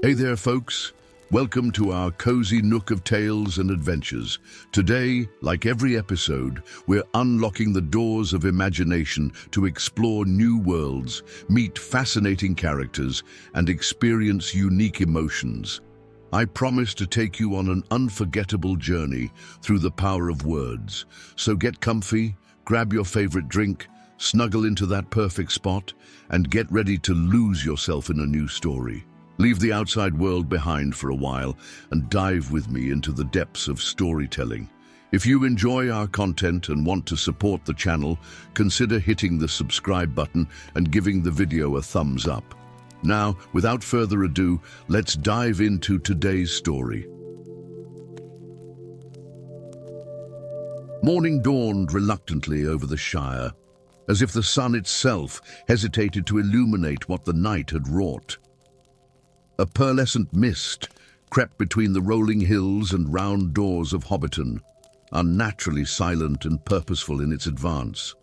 Hey there, folks. Welcome to our cozy nook of tales and adventures. Today, like every episode, we're unlocking the doors of imagination to explore new worlds, meet fascinating characters, and experience unique emotions. I promise to take you on an unforgettable journey through the power of words. So get comfy, grab your favorite drink, snuggle into that perfect spot, and get ready to lose yourself in a new story. Leave the outside world behind for a while and dive with me into the depths of storytelling. If you enjoy our content and want to support the channel, consider hitting the subscribe button and giving the video a thumbs up. Now, without further ado, let's dive into today's story. Morning dawned reluctantly over the Shire, as if the sun itself hesitated to illuminate what the night had wrought. A pearlescent mist crept between the rolling hills and round doors of Hobbiton, unnaturally silent and purposeful in its advance.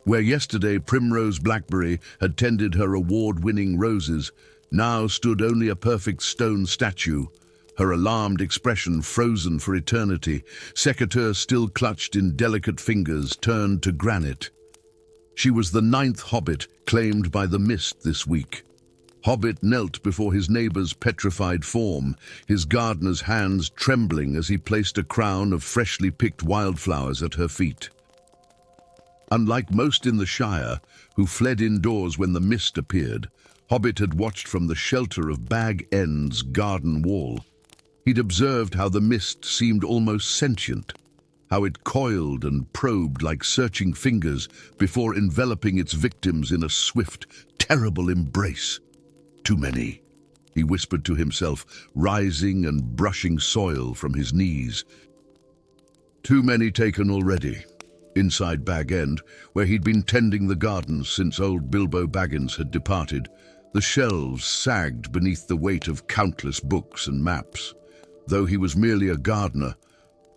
Where yesterday Primrose Blackberry had tended her award-winning roses, now stood only a perfect stone statue, her alarmed expression frozen for eternity, Secateur still clutched in delicate fingers turned to granite. She was the 9th hobbit claimed by the mist this week. Hobbit knelt before his neighbour's petrified form, his gardener's hands trembling as he placed a crown of freshly picked wildflowers at her feet. Unlike most in the Shire, who fled indoors when the mist appeared, Hobbit had watched from the shelter of Bag End's garden wall. He'd observed how the mist seemed almost sentient, how it coiled and probed like searching fingers before enveloping its victims in a swift, terrible embrace. Too many, he whispered to himself, rising and brushing soil from his knees. Too many taken already. Inside Bag End, where he'd been tending the gardens since old Bilbo Baggins had departed, the shelves sagged beneath the weight of countless books and maps. Though he was merely a gardener,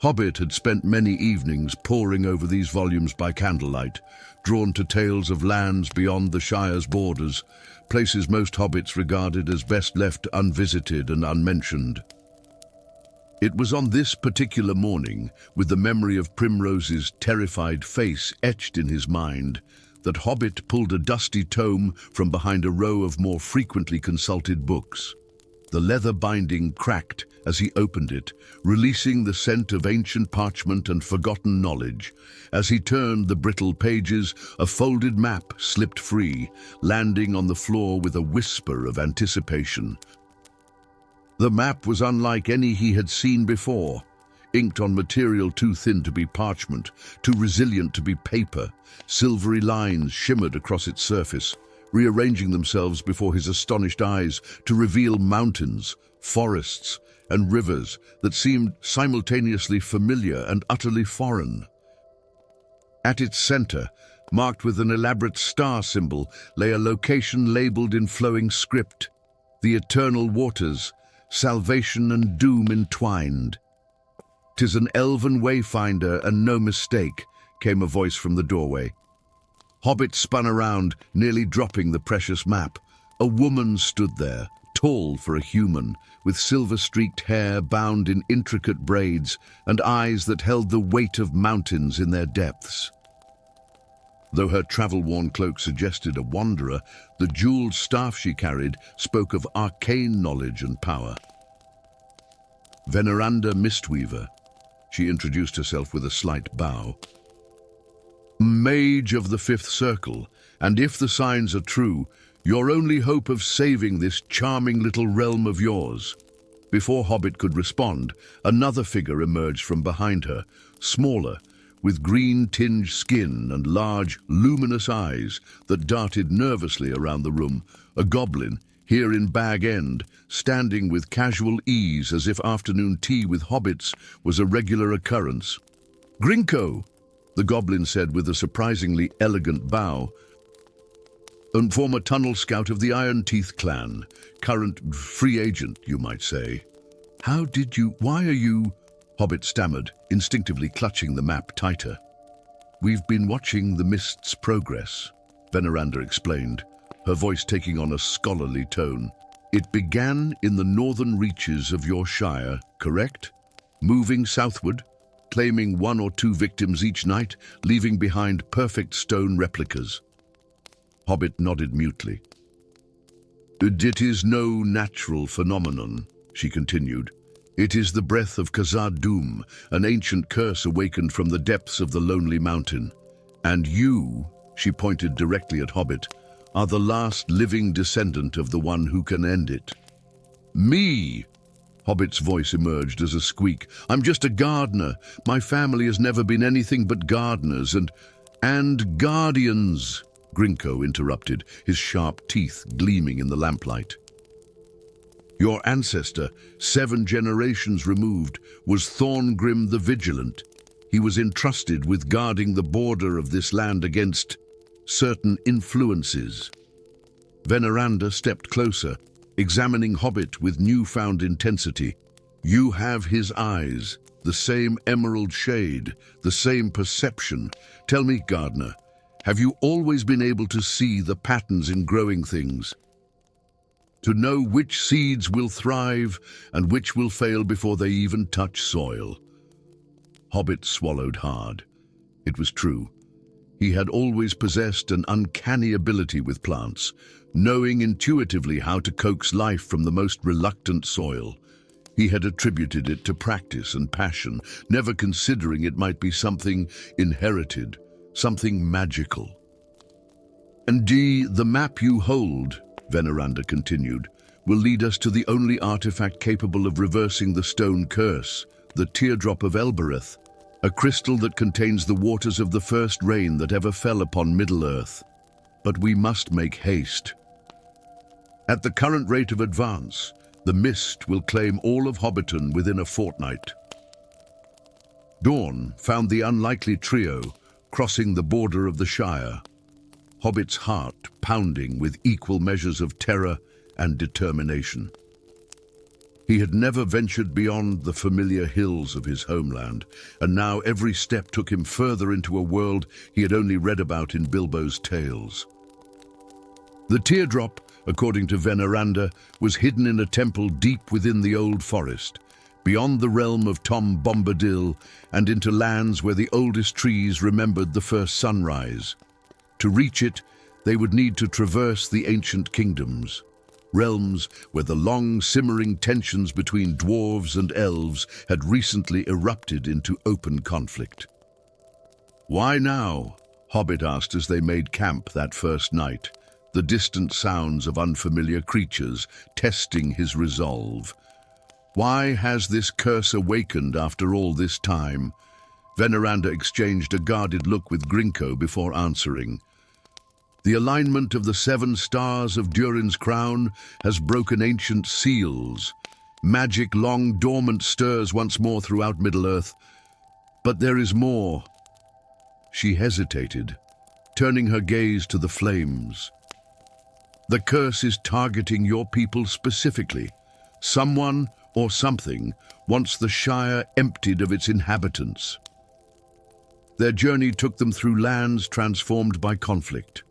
Hobbit had spent many evenings poring over these volumes by candlelight, drawn to tales of lands beyond the Shire's borders, places most hobbits regarded as best left unvisited and unmentioned. It was on this particular morning, with the memory of Primrose's terrified face etched in his mind, that Hobbit pulled a dusty tome from behind a row of more frequently consulted books. The leather binding cracked as he opened it, releasing the scent of ancient parchment and forgotten knowledge. As he turned the brittle pages, a folded map slipped free, landing on the floor with a whisper of anticipation. The map was unlike any he had seen before, inked on material too thin to be parchment, too resilient to be paper. Silvery lines shimmered across its surface, rearranging themselves before his astonished eyes to reveal mountains, forests, and rivers that seemed simultaneously familiar and utterly foreign. At its center, marked with an elaborate star symbol, lay a location labeled in flowing script: the eternal waters, salvation and doom entwined. "'Tis an elven wayfinder and no mistake," came a voice from the doorway. Hobbit spun around, nearly dropping the precious map. A woman stood there, tall for a human, with silver-streaked hair bound in intricate braids and eyes that held the weight of mountains in their depths. Though her travel-worn cloak suggested a wanderer, the jeweled staff she carried spoke of arcane knowledge and power. "Veneranda Mistweaver," she introduced herself with a slight bow. "Mage of the 5th Circle, and if the signs are true, your only hope of saving this charming little realm of yours." Before Hobbit could respond, another figure emerged from behind her, smaller, with green-tinged skin and large, luminous eyes that darted nervously around the room. A goblin, here in Bag End, standing with casual ease as if afternoon tea with hobbits was a regular occurrence. "Grinko," the goblin said with a surprisingly elegant bow, "and former tunnel scout of the Iron Teeth clan, current free agent, you might say." Why are you?" Hobbit stammered, instinctively clutching the map tighter. "We've been watching the mist's progress," Veneranda explained, her voice taking on a scholarly tone. It began in the northern reaches of your Shire, correct? Moving southward, claiming one or two victims each night, leaving behind perfect stone replicas. Hobbit nodded mutely. It is no natural phenomenon, she continued. It is the breath of Khazad-dûm, an ancient curse awakened from the depths of the lonely mountain. And you, she pointed directly at Hobbit, are the last living descendant of the one who can end it. Me! Hobbit's voice emerged as a squeak. I'm just a gardener. My family has never been anything but gardeners and guardians, Grinko interrupted, his sharp teeth gleaming in the lamplight. Your ancestor, 7 generations removed, was Thorngrim the Vigilant. He was entrusted with guarding the border of this land against certain influences. Veneranda stepped closer, examining Hobbit with newfound intensity. You have his eyes, the same emerald shade, the same perception. Tell me, gardener, have you always been able to see the patterns in growing things? To know which seeds will thrive and which will fail before they even touch soil? Hobbit swallowed hard. It was true. He had always possessed an uncanny ability with plants, knowing intuitively how to coax life from the most reluctant soil. He had attributed it to practice and passion, never considering it might be something inherited, something magical. And the map you hold, Veneranda continued, will lead us to the only artifact capable of reversing the stone curse, the teardrop of Elbereth, a crystal that contains the waters of the first rain that ever fell upon Middle-earth. But we must make haste. At the current rate of advance, the mist will claim all of Hobbiton within a fortnight. Dawn found the unlikely trio crossing the border of the Shire, Hobbit's heart pounding with equal measures of terror and determination. He had never ventured beyond the familiar hills of his homeland, and now every step took him further into a world he had only read about in Bilbo's tales. The teardrop, according to Veneranda, was hidden in a temple deep within the old forest, beyond the realm of Tom Bombadil and into lands where the oldest trees remembered the first sunrise. To reach it, they would need to traverse the ancient kingdoms, realms where the long simmering tensions between dwarves and elves had recently erupted into open conflict. Why now? Hobbit asked as they made camp that first night, the distant sounds of unfamiliar creatures testing his resolve. Why has this curse awakened after all this time? Veneranda exchanged a guarded look with Grinko before answering. The alignment of the 7 stars of Durin's crown has broken ancient seals. Magic long dormant stirs once more throughout Middle-earth. But there is more. She hesitated, turning her gaze to the flames. The curse is targeting your people specifically. Someone or something wants the Shire emptied of its inhabitants. Their journey took them through lands transformed by conflict.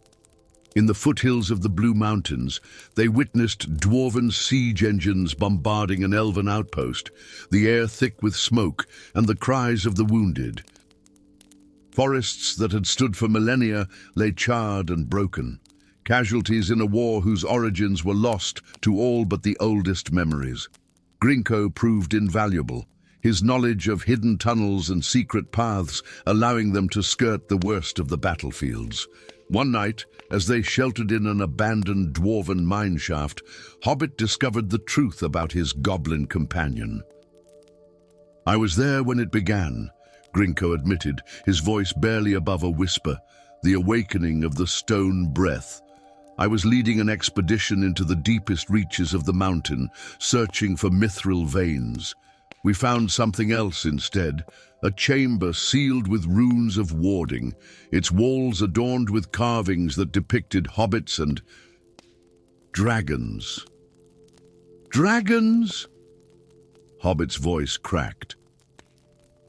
In the foothills of the Blue Mountains, they witnessed dwarven siege engines bombarding an elven outpost, the air thick with smoke and the cries of the wounded. Forests that had stood for millennia lay charred and broken, casualties in a war whose origins were lost to all but the oldest memories. Grinko proved invaluable, his knowledge of hidden tunnels and secret paths allowing them to skirt the worst of the battlefields. One night, as they sheltered in an abandoned dwarven mineshaft, Hobbit discovered the truth about his goblin companion. I was there when it began, Grinko admitted, his voice barely above a whisper, the awakening of the stone breath. I was leading an expedition into the deepest reaches of the mountain, searching for mithril veins. We found something else instead, a chamber sealed with runes of warding, its walls adorned with carvings that depicted hobbits and dragons. Dragons? Hobbit's voice cracked.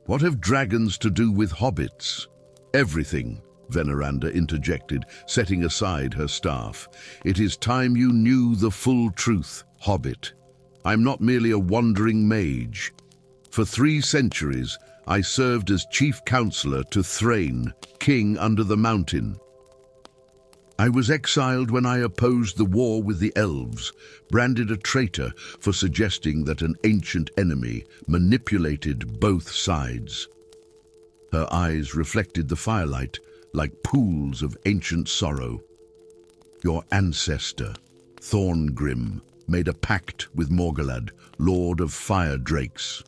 What have dragons to do with hobbits? Everything, Veneranda interjected, setting aside her staff. "It is time you knew the full truth, Hobbit. I'm not merely a wandering mage. For 3 centuries, I served as chief counselor to Thrain, king under the mountain. I was exiled when I opposed the war with the elves, branded a traitor for suggesting that an ancient enemy manipulated both sides." Her eyes reflected the firelight like pools of ancient sorrow. "Your ancestor, Thorngrim, made a pact with Morgulad, lord of fire drakes.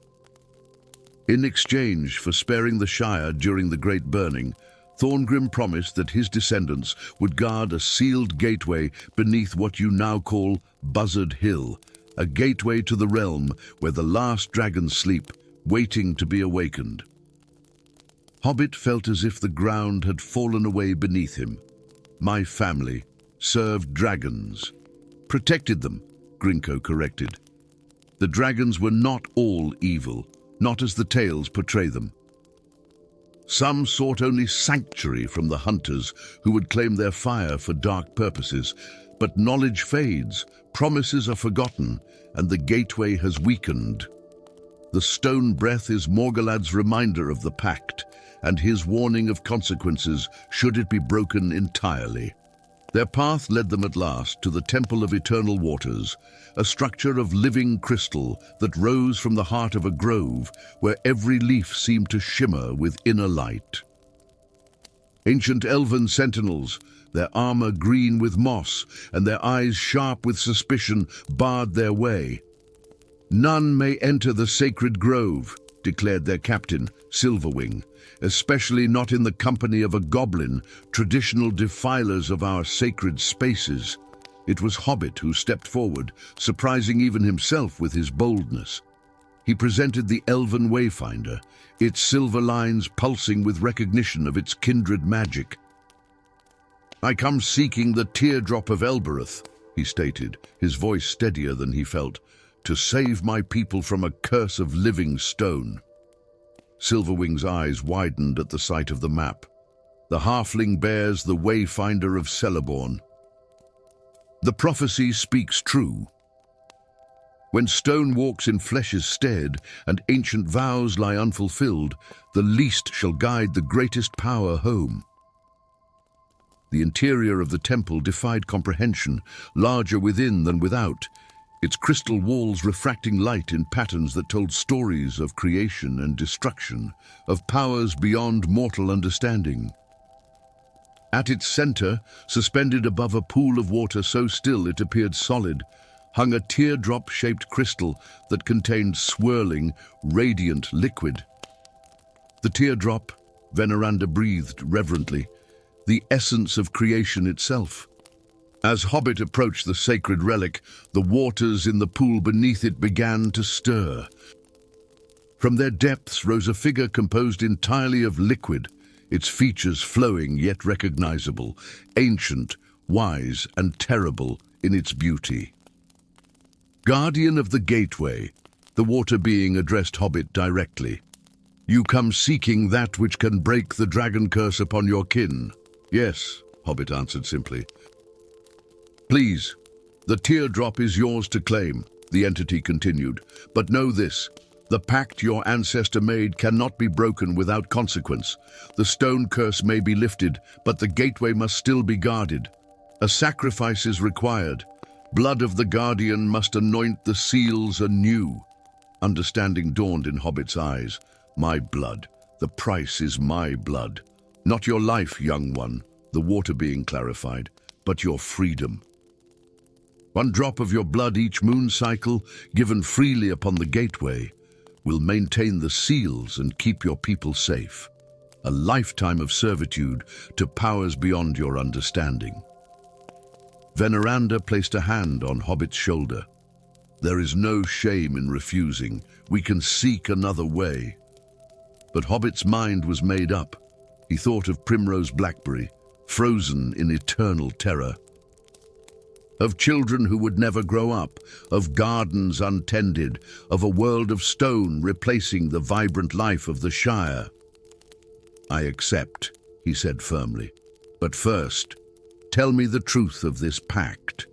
In exchange for sparing the Shire during the Great Burning, Thorngrim promised that his descendants would guard a sealed gateway beneath what you now call Buzzard Hill, a gateway to the realm where the last dragons sleep, waiting to be awakened." Hobbit felt as if the ground had fallen away beneath him. "My family served dragons." "Protected them," Grinko corrected. "The dragons were not all evil, not as the tales portray them. Some sought only sanctuary from the hunters who would claim their fire for dark purposes, but knowledge fades, promises are forgotten, and the gateway has weakened. The stone breath is Morgulad's reminder of the pact, and his warning of consequences should it be broken entirely. Their path led them at last to the Temple of Eternal Waters, a structure of living crystal that rose from the heart of a grove where every leaf seemed to shimmer with inner light. Ancient elven sentinels, their armor green with moss and their eyes sharp with suspicion, barred their way. "None may enter the sacred grove," declared their captain, Silverwing, "especially not in the company of a goblin, traditional defilers of our sacred spaces." It was Hobbit who stepped forward, surprising even himself with his boldness. He presented the elven wayfinder, its silver lines pulsing with recognition of its kindred magic. "I come seeking the teardrop of Elbereth," he stated, his voice steadier than he felt, "to save my people from a curse of living stone." Silverwing's eyes widened at the sight of the map. The halfling bears the wayfinder of Celeborn. The prophecy speaks true. When stone walks in flesh's stead and ancient vows lie unfulfilled, the least shall guide the greatest power home. The interior of the temple defied comprehension, larger within than without, its crystal walls refracting light in patterns that told stories of creation and destruction, of powers beyond mortal understanding. At its center, suspended above a pool of water so still it appeared solid, hung a teardrop-shaped crystal that contained swirling, radiant liquid. The teardrop, Veneranda breathed reverently, the essence of creation itself. As Hobbit approached the sacred relic, the waters in the pool beneath it began to stir. From their depths rose a figure composed entirely of liquid, its features flowing yet recognizable, ancient, wise, and terrible in its beauty. "Guardian of the gateway," the water being addressed Hobbit directly. "You come seeking that which can break the dragon curse upon your kin." "Yes," Hobbit answered simply. "Please, the teardrop is yours to claim," the entity continued, "but know this. The pact your ancestor made cannot be broken without consequence. The stone curse may be lifted, but the gateway must still be guarded. A sacrifice is required. Blood of the Guardian must anoint the seals anew." Understanding dawned in Hobbit's eyes. "My blood. The price is my blood. Not your life, young one," the water being clarified, "but your freedom. One drop of your blood each moon cycle, given freely upon the gateway, will maintain the seals and keep your people safe. A lifetime of servitude to powers beyond your understanding." Veneranda placed a hand on Hobbit's shoulder. "There is no shame in refusing. We can seek another way." But Hobbit's mind was made up. He thought of Primrose Blackberry, frozen in eternal terror. Of children who would never grow up, of gardens untended, of a world of stone replacing the vibrant life of the Shire. "I accept," he said firmly. "But first, tell me the truth of this pact.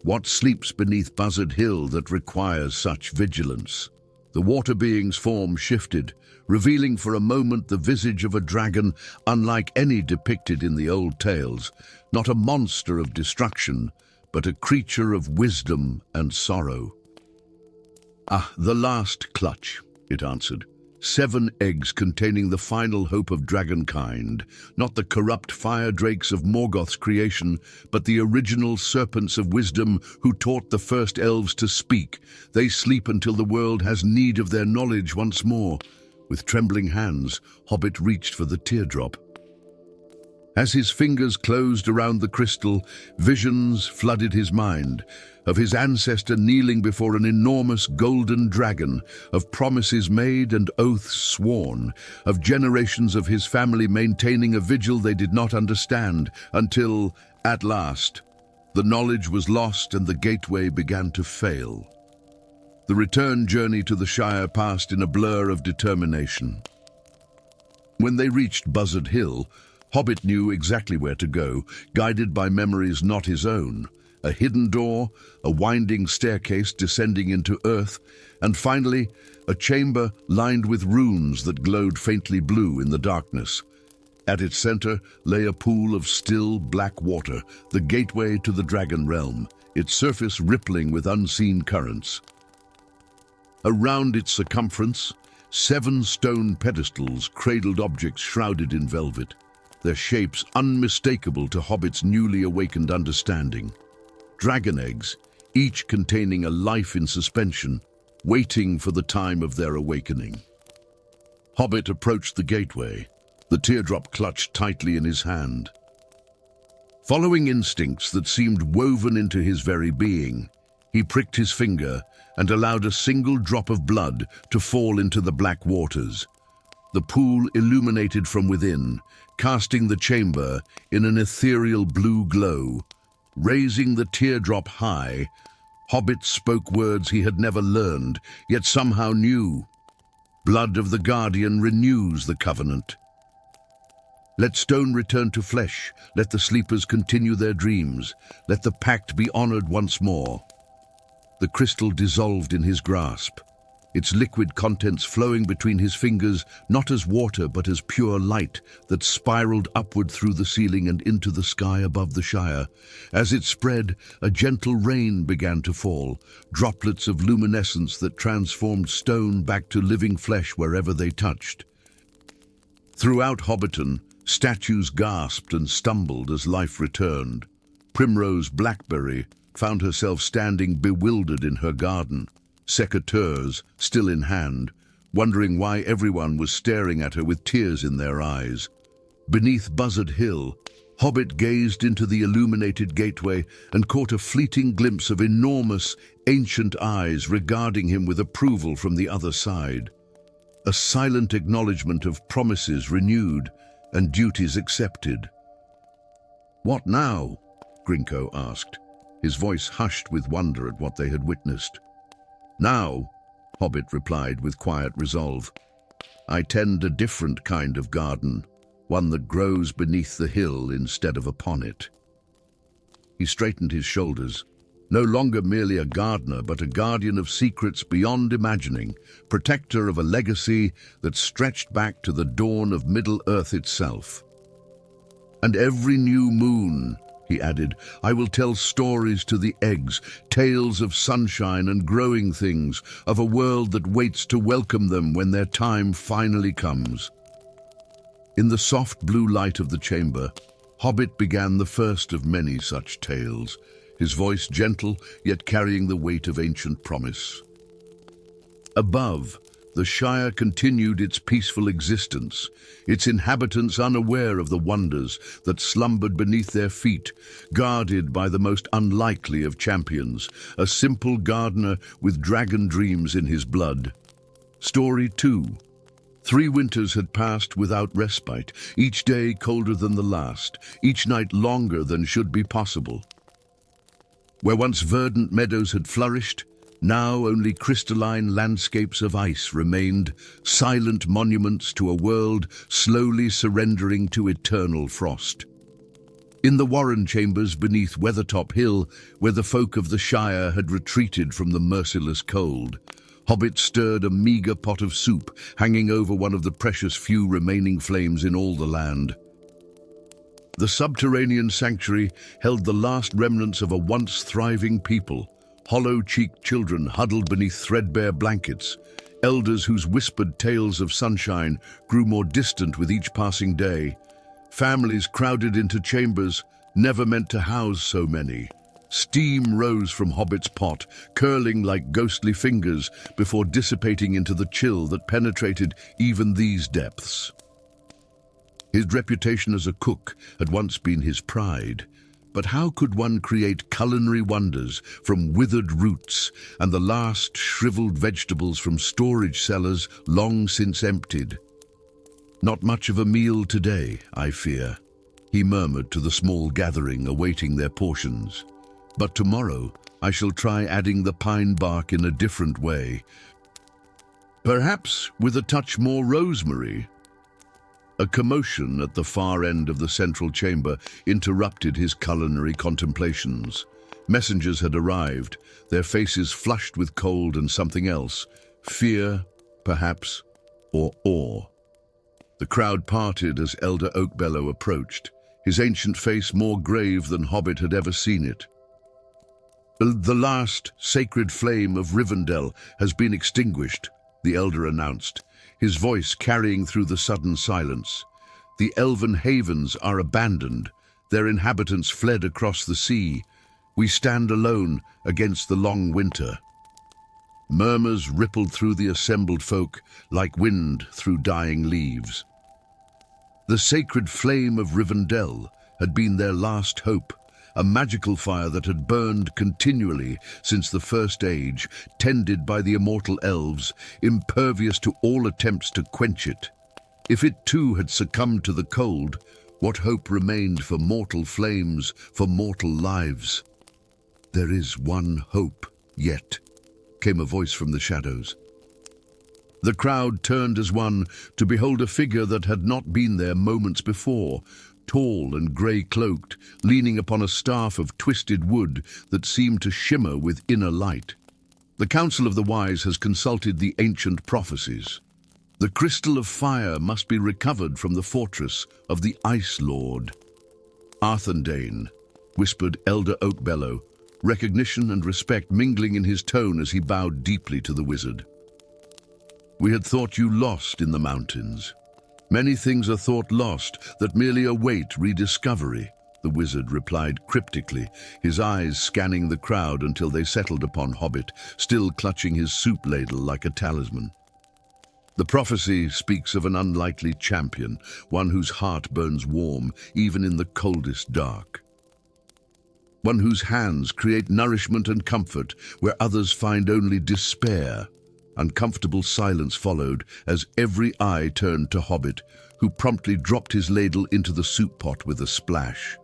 What sleeps beneath Buzzard Hill that requires such vigilance?" The water being's form shifted, revealing for a moment the visage of a dragon unlike any depicted in the old tales, not a monster of destruction, but a creature of wisdom and sorrow. "Ah, the last clutch," it answered. 7 eggs containing the final hope of dragonkind, not the corrupt fire drakes of Morgoth's creation, but the original serpents of wisdom who taught the first elves to speak. They sleep until the world has need of their knowledge once more. With trembling hands, Hobbit reached for the teardrop. As his fingers closed around the crystal, visions flooded his mind, of his ancestor kneeling before an enormous golden dragon, of promises made and oaths sworn, of generations of his family maintaining a vigil they did not understand, until, at last, the knowledge was lost and the gateway began to fail. The return journey to the Shire passed in a blur of determination. When they reached Buzzard Hill, Hobbit knew exactly where to go, guided by memories not his own. A hidden door, a winding staircase descending into earth, and finally, a chamber lined with runes that glowed faintly blue in the darkness. At its center lay a pool of still, black water, the gateway to the Dragon Realm, its surface rippling with unseen currents. Around its circumference, 7 stone pedestals cradled objects shrouded in velvet, their shapes unmistakable to Hobbit's newly awakened understanding. Dragon eggs, each containing a life in suspension, waiting for the time of their awakening. Hobbit approached the gateway, the teardrop clutched tightly in his hand. Following instincts that seemed woven into his very being, he pricked his finger and allowed a single drop of blood to fall into the black waters. The pool illuminated from within, casting the chamber in an ethereal blue glow. Raising the teardrop high, Hobbit spoke words he had never learned, yet somehow knew. Blood of the Guardian renews the covenant. Let stone return to flesh, let the sleepers continue their dreams, let the pact be honored once more. The crystal dissolved in his grasp, its liquid contents flowing between his fingers not as water but as pure light that spiraled upward through the ceiling and into the sky above the Shire. As it spread, a gentle rain began to fall, droplets of luminescence that transformed stone back to living flesh wherever they touched. Throughout Hobbiton, statues gasped and stumbled as life returned. Primrose Blackberry found herself standing bewildered in her garden, secateurs still in hand, wondering why everyone was staring at her with tears in their eyes. Beneath Buzzard Hill, Hobbit gazed into the illuminated gateway and caught a fleeting glimpse of enormous, ancient eyes regarding him with approval from the other side. A silent acknowledgement of promises renewed and duties accepted. "What now?" Grinko asked, his voice hushed with wonder at what they had witnessed. "Now," Hobbit replied with quiet resolve, "I tend a different kind of garden, one that grows beneath the hill instead of upon it." He straightened his shoulders, no longer merely a gardener, but a guardian of secrets beyond imagining, protector of a legacy that stretched back to the dawn of Middle-earth itself. "And every new moon," he added, "I will tell stories to the eggs, tales of sunshine and growing things, of a world that waits to welcome them when their time finally comes." In the soft blue light of the chamber, Hobbit began the first of many such tales, his voice gentle, yet carrying the weight of ancient promise. Above, the Shire continued its peaceful existence, its inhabitants unaware of the wonders that slumbered beneath their feet, guarded by the most unlikely of champions, a simple gardener with dragon dreams in his blood. Story 2. 3 winters had passed without respite, each day colder than the last, each night longer than should be possible. Where once verdant meadows had flourished, Now only crystalline landscapes of ice remained, silent monuments to a world slowly surrendering to eternal frost. In the warren chambers beneath Weathertop Hill, where the folk of the Shire had retreated from the merciless cold, hobbits stirred a meagre pot of soup hanging over one of the precious few remaining flames in all the land. The subterranean sanctuary held the last remnants of a once thriving people, hollow-cheeked children huddled beneath threadbare blankets, elders whose whispered tales of sunshine grew more distant with each passing day, families crowded into chambers never meant to house so many. Steam rose from Hobbit's pot, curling like ghostly fingers before dissipating into the chill that penetrated even these depths. His reputation as a cook had once been his pride, but how could one create culinary wonders from withered roots and the last shriveled vegetables from storage cellars long since emptied? "Not much of a meal today, I fear," he murmured to the small gathering awaiting their portions. "But tomorrow I shall try adding the pine bark in a different way. Perhaps with a touch more rosemary." A commotion at the far end of the central chamber interrupted his culinary contemplations. Messengers had arrived, their faces flushed with cold and something else, fear, perhaps, or awe. The crowd parted as Elder Oakbellow approached, his ancient face more grave than Hobbit had ever seen it. "The last sacred flame of Rivendell has been extinguished," the elder announced, his voice carrying through the sudden silence. "The elven havens are abandoned, their inhabitants fled across the sea. We stand alone against the long winter." Murmurs rippled through the assembled folk like wind through dying leaves. The sacred flame of Rivendell had been their last hope, a magical fire that had burned continually since the First Age, tended by the immortal elves, impervious to all attempts to quench it. If it too had succumbed to the cold, what hope remained for mortal flames, for mortal lives? "There is one hope yet," came a voice from the shadows. The crowd turned as one to behold a figure that had not been there moments before, tall and grey-cloaked, leaning upon a staff of twisted wood that seemed to shimmer with inner light. "The Council of the Wise has consulted the ancient prophecies. The crystal of fire must be recovered from the fortress of the Ice Lord." "Arthendane," whispered Elder Oakbellow, recognition and respect mingling in his tone as he bowed deeply to the wizard. "We had thought you lost in the mountains." "Many things are thought lost that merely await rediscovery," the wizard replied cryptically, his eyes scanning the crowd until they settled upon Hobbit, still clutching his soup ladle like a talisman. "The prophecy speaks of an unlikely champion, one whose heart burns warm even in the coldest dark. One whose hands create nourishment and comfort where others find only despair." Uncomfortable silence followed as every eye turned to Hobbit, who promptly dropped his ladle into the soup pot with a splash.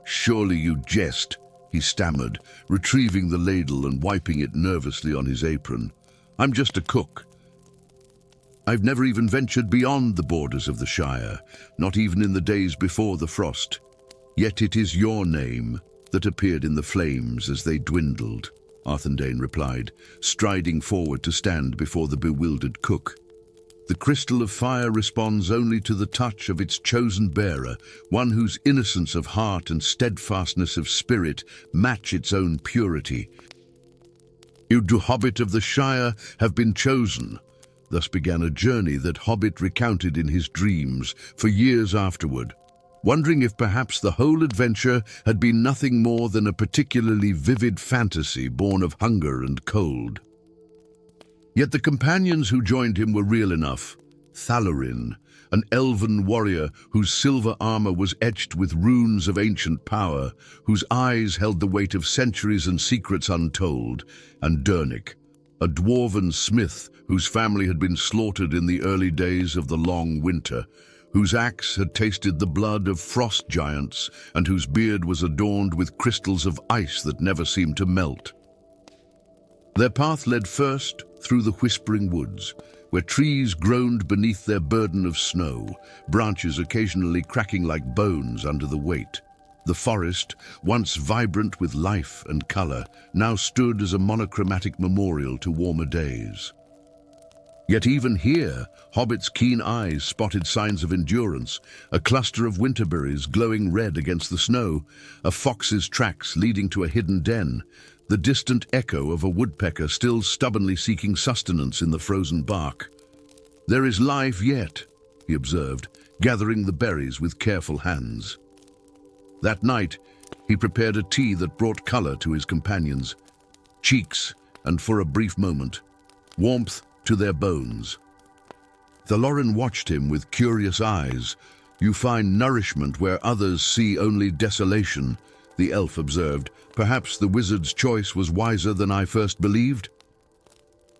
"Surely you jest," he stammered, retrieving the ladle and wiping it nervously on his apron. "I'm just a cook. I've never even ventured beyond the borders of the Shire, not even in the days before the frost. Yet it is your name that appeared in the flames as they dwindled," Arthendane replied, striding forward to stand before the bewildered cook. "The crystal of fire responds only to the touch of its chosen bearer, one whose innocence of heart and steadfastness of spirit match its own purity. You, Hobbit of the Shire, have been chosen." Thus began a journey that Hobbit recounted in his dreams for years afterward, wondering if perhaps the whole adventure had been nothing more than a particularly vivid fantasy born of hunger and cold. Yet the companions who joined him were real enough. Thalorin, an elven warrior whose silver armor was etched with runes of ancient power, whose eyes held the weight of centuries and secrets untold, and Dernic, a dwarven smith whose family had been slaughtered in the early days of the long winter, whose axe had tasted the blood of frost giants, and whose beard was adorned with crystals of ice that never seemed to melt. Their path led first through the whispering woods, where trees groaned beneath their burden of snow, branches occasionally cracking like bones under the weight. The forest, once vibrant with life and color, now stood as a monochromatic memorial to warmer days. Yet even here, Hobbit's keen eyes spotted signs of endurance, a cluster of winterberries glowing red against the snow, a fox's tracks leading to a hidden den, the distant echo of a woodpecker still stubbornly seeking sustenance in the frozen bark. "There is life yet," he observed, gathering the berries with careful hands. That night, he prepared a tea that brought color to his companions, cheeks, and for a brief moment, warmth to their bones. Thalorin watched him with curious eyes. "You find nourishment where others see only desolation," the elf observed. "Perhaps the wizard's choice was wiser than I first believed."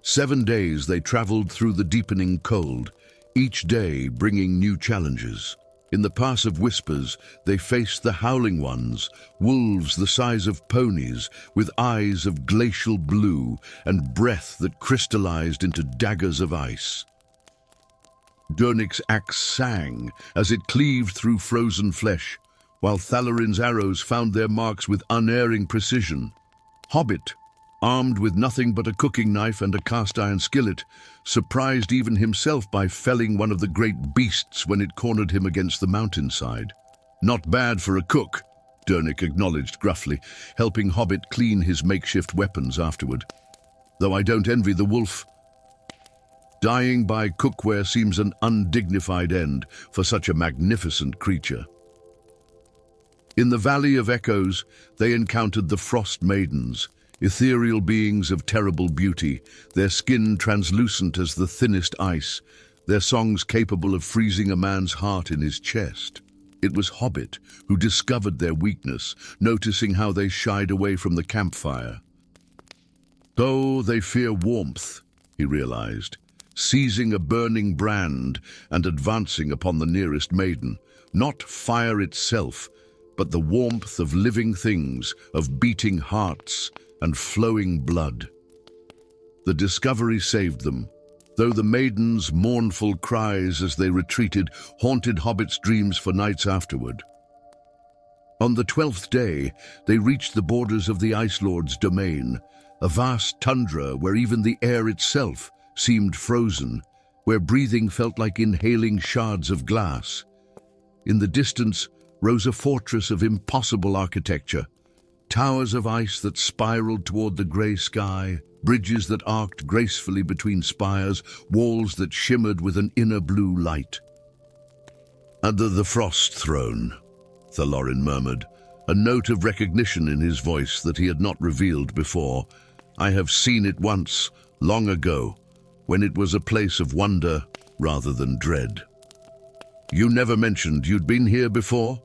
7 days they traveled through the deepening cold, each day bringing new challenges. In the Pass of Whispers, they faced the Howling Ones, wolves the size of ponies, with eyes of glacial blue and breath that crystallized into daggers of ice. Durnik's axe sang as it cleaved through frozen flesh, while Thalorin's arrows found their marks with unerring precision. Hobbit, armed with nothing but a cooking knife and a cast-iron skillet, surprised even himself by felling one of the great beasts when it cornered him against the mountainside. "Not bad for a cook," Durnik acknowledged gruffly, helping Hobbit clean his makeshift weapons afterward. "Though I don't envy the wolf. Dying by cookware seems an undignified end for such a magnificent creature." In the Valley of Echoes, they encountered the Frost Maidens, ethereal beings of terrible beauty, their skin translucent as the thinnest ice, their songs capable of freezing a man's heart in his chest. It was Hobbit who discovered their weakness, noticing how they shied away from the campfire. "So they fear warmth," he realized, seizing a burning brand and advancing upon the nearest maiden. Not fire itself, but the warmth of living things, of beating hearts and flowing blood. The discovery saved them, though the maiden's mournful cries as they retreated haunted Hobbit's dreams for nights afterward. On the 12th day, they reached the borders of the Ice Lord's domain, a vast tundra where even the air itself seemed frozen, where breathing felt like inhaling shards of glass. In the distance rose a fortress of impossible architecture, towers of ice that spiraled toward the grey sky, bridges that arced gracefully between spires, walls that shimmered with an inner blue light. "Under the Frost Throne," Thalorin murmured, a note of recognition in his voice that he had not revealed before. "I have seen it once, long ago, when it was a place of wonder rather than dread." "You never mentioned you'd been here before?"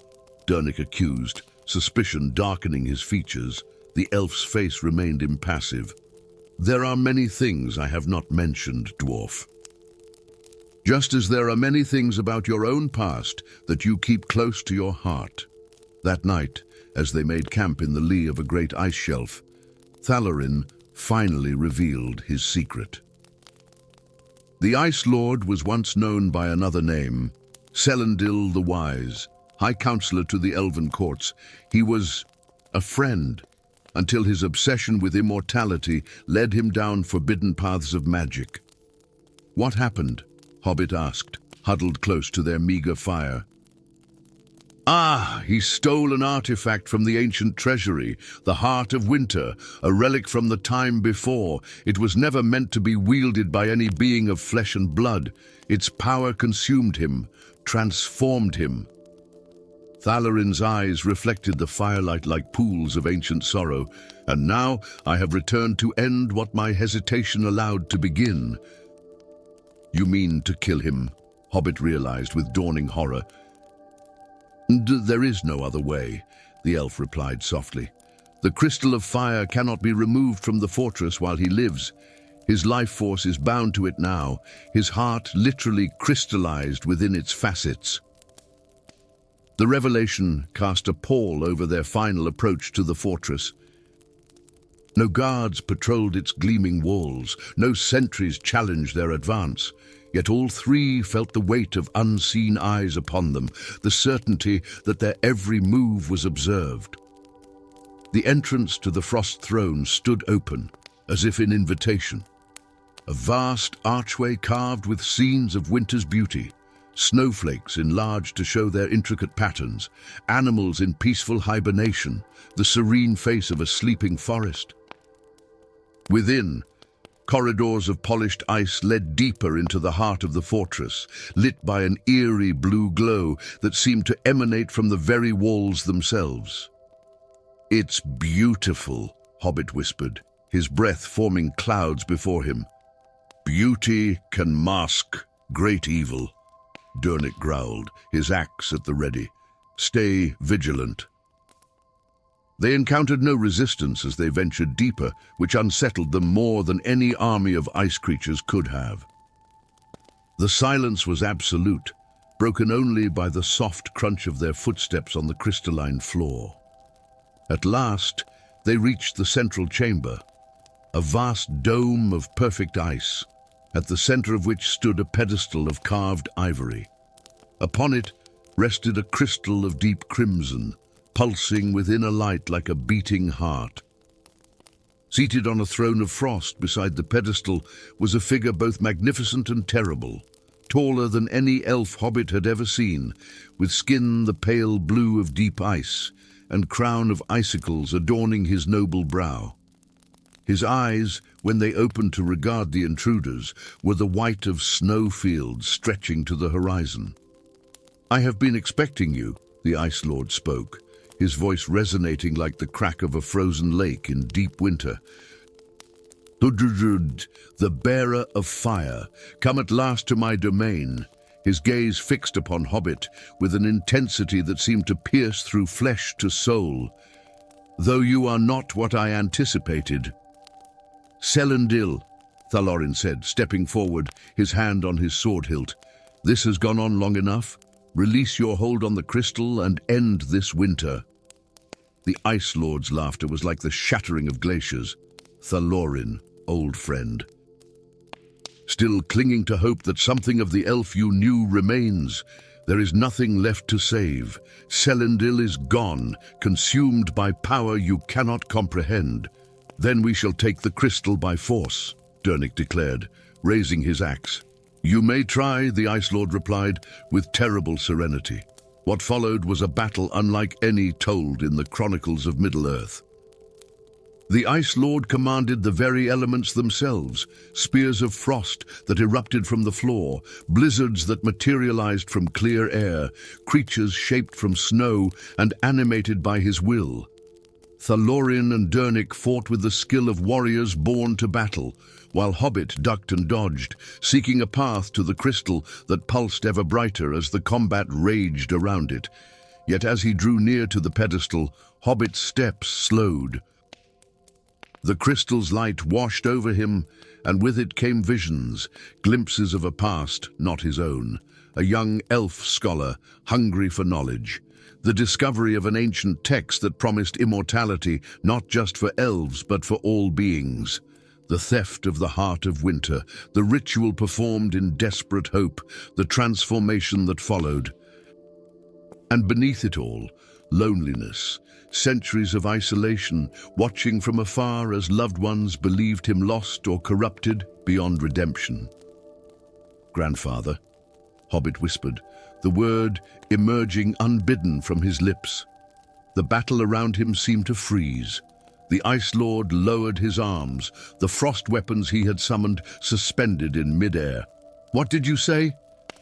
Durnik accused, suspicion darkening his features. The elf's face remained impassive. "There are many things I have not mentioned, dwarf. Just as there are many things about your own past that you keep close to your heart." That night, as they made camp in the lee of a great ice shelf, Thalorin finally revealed his secret. The Ice Lord was once known by another name, Selendil the Wise, High Counselor to the Elven Courts. He was a friend, until his obsession with immortality led him down forbidden paths of magic. "What happened?" Hobbit asked, huddled close to their meager fire. He stole an artifact from the ancient treasury, the Heart of Winter, a relic from the time before. It was never meant to be wielded by any being of flesh and blood. Its power consumed him, transformed him." Thalorin's eyes reflected the firelight like pools of ancient sorrow. "And now I have returned to end what my hesitation allowed to begin." "You mean to kill him?" Hobbit realized with dawning horror. "There is no other way," the elf replied softly. "The crystal of fire cannot be removed from the fortress while he lives. His life force is bound to it now, his heart literally crystallized within its facets." The revelation cast a pall over their final approach to the fortress. No guards patrolled its gleaming walls, no sentries challenged their advance. Yet all three felt the weight of unseen eyes upon them, the certainty that their every move was observed. The entrance to the Frost Throne stood open, as if in invitation. A vast archway carved with scenes of winter's beauty, snowflakes enlarged to show their intricate patterns, animals in peaceful hibernation, the serene face of a sleeping forest. Within, corridors of polished ice led deeper into the heart of the fortress, lit by an eerie blue glow that seemed to emanate from the very walls themselves. "It's beautiful," Hobbit whispered, his breath forming clouds before him. "Beauty can mask great evil," Dernick growled, his axe at the ready. "Stay vigilant." They encountered no resistance as they ventured deeper, which unsettled them more than any army of ice creatures could have. The silence was absolute, broken only by the soft crunch of their footsteps on the crystalline floor. At last, they reached the central chamber, a vast dome of perfect ice, at the center of which stood a pedestal of carved ivory. Upon it rested a crystal of deep crimson, pulsing within a light like a beating heart. Seated on a throne of frost beside the pedestal was a figure both magnificent and terrible, taller than any elf Hobbit had ever seen, with skin the pale blue of deep ice, and crown of icicles adorning his noble brow. His eyes, when they opened to regard the intruders, were the white of snowfields stretching to the horizon. "I have been expecting you," the Ice Lord spoke, his voice resonating like the crack of a frozen lake in deep winter. "Tudrud, the bearer of fire, come at last to my domain," his gaze fixed upon Hobbit with an intensity that seemed to pierce through flesh to soul. "Though you are not what I anticipated." "Selendil," Thalorin said, stepping forward, his hand on his sword hilt. "This has gone on long enough. Release your hold on the crystal and end this winter." The Ice Lord's laughter was like the shattering of glaciers. "Thalorin, old friend. Still clinging to hope that something of the elf you knew remains. There is nothing left to save. Selendil is gone, consumed by power you cannot comprehend. Then we shall take the crystal by force," Dernick declared, raising his axe. "You may try," the Ice Lord replied, with terrible serenity. What followed was a battle unlike any told in the chronicles of Middle-earth. The Ice Lord commanded the very elements themselves, spears of frost that erupted from the floor, blizzards that materialized from clear air, creatures shaped from snow and animated by his will. Thalorin and Dernick fought with the skill of warriors born to battle, while Hobbit ducked and dodged, seeking a path to the crystal that pulsed ever brighter as the combat raged around it. Yet as he drew near to the pedestal, Hobbit's steps slowed. The crystal's light washed over him, and with it came visions, glimpses of a past not his own, a young elf scholar hungry for knowledge, the discovery of an ancient text that promised immortality not just for elves but for all beings, the theft of the heart of winter, the ritual performed in desperate hope, the transformation that followed. And beneath it all, loneliness, centuries of isolation, watching from afar as loved ones believed him lost or corrupted beyond redemption. "Grandfather," Hobbit whispered, the word emerging unbidden from his lips. The battle around him seemed to freeze. The Ice Lord lowered his arms, the frost weapons he had summoned suspended in midair. "What did you say?"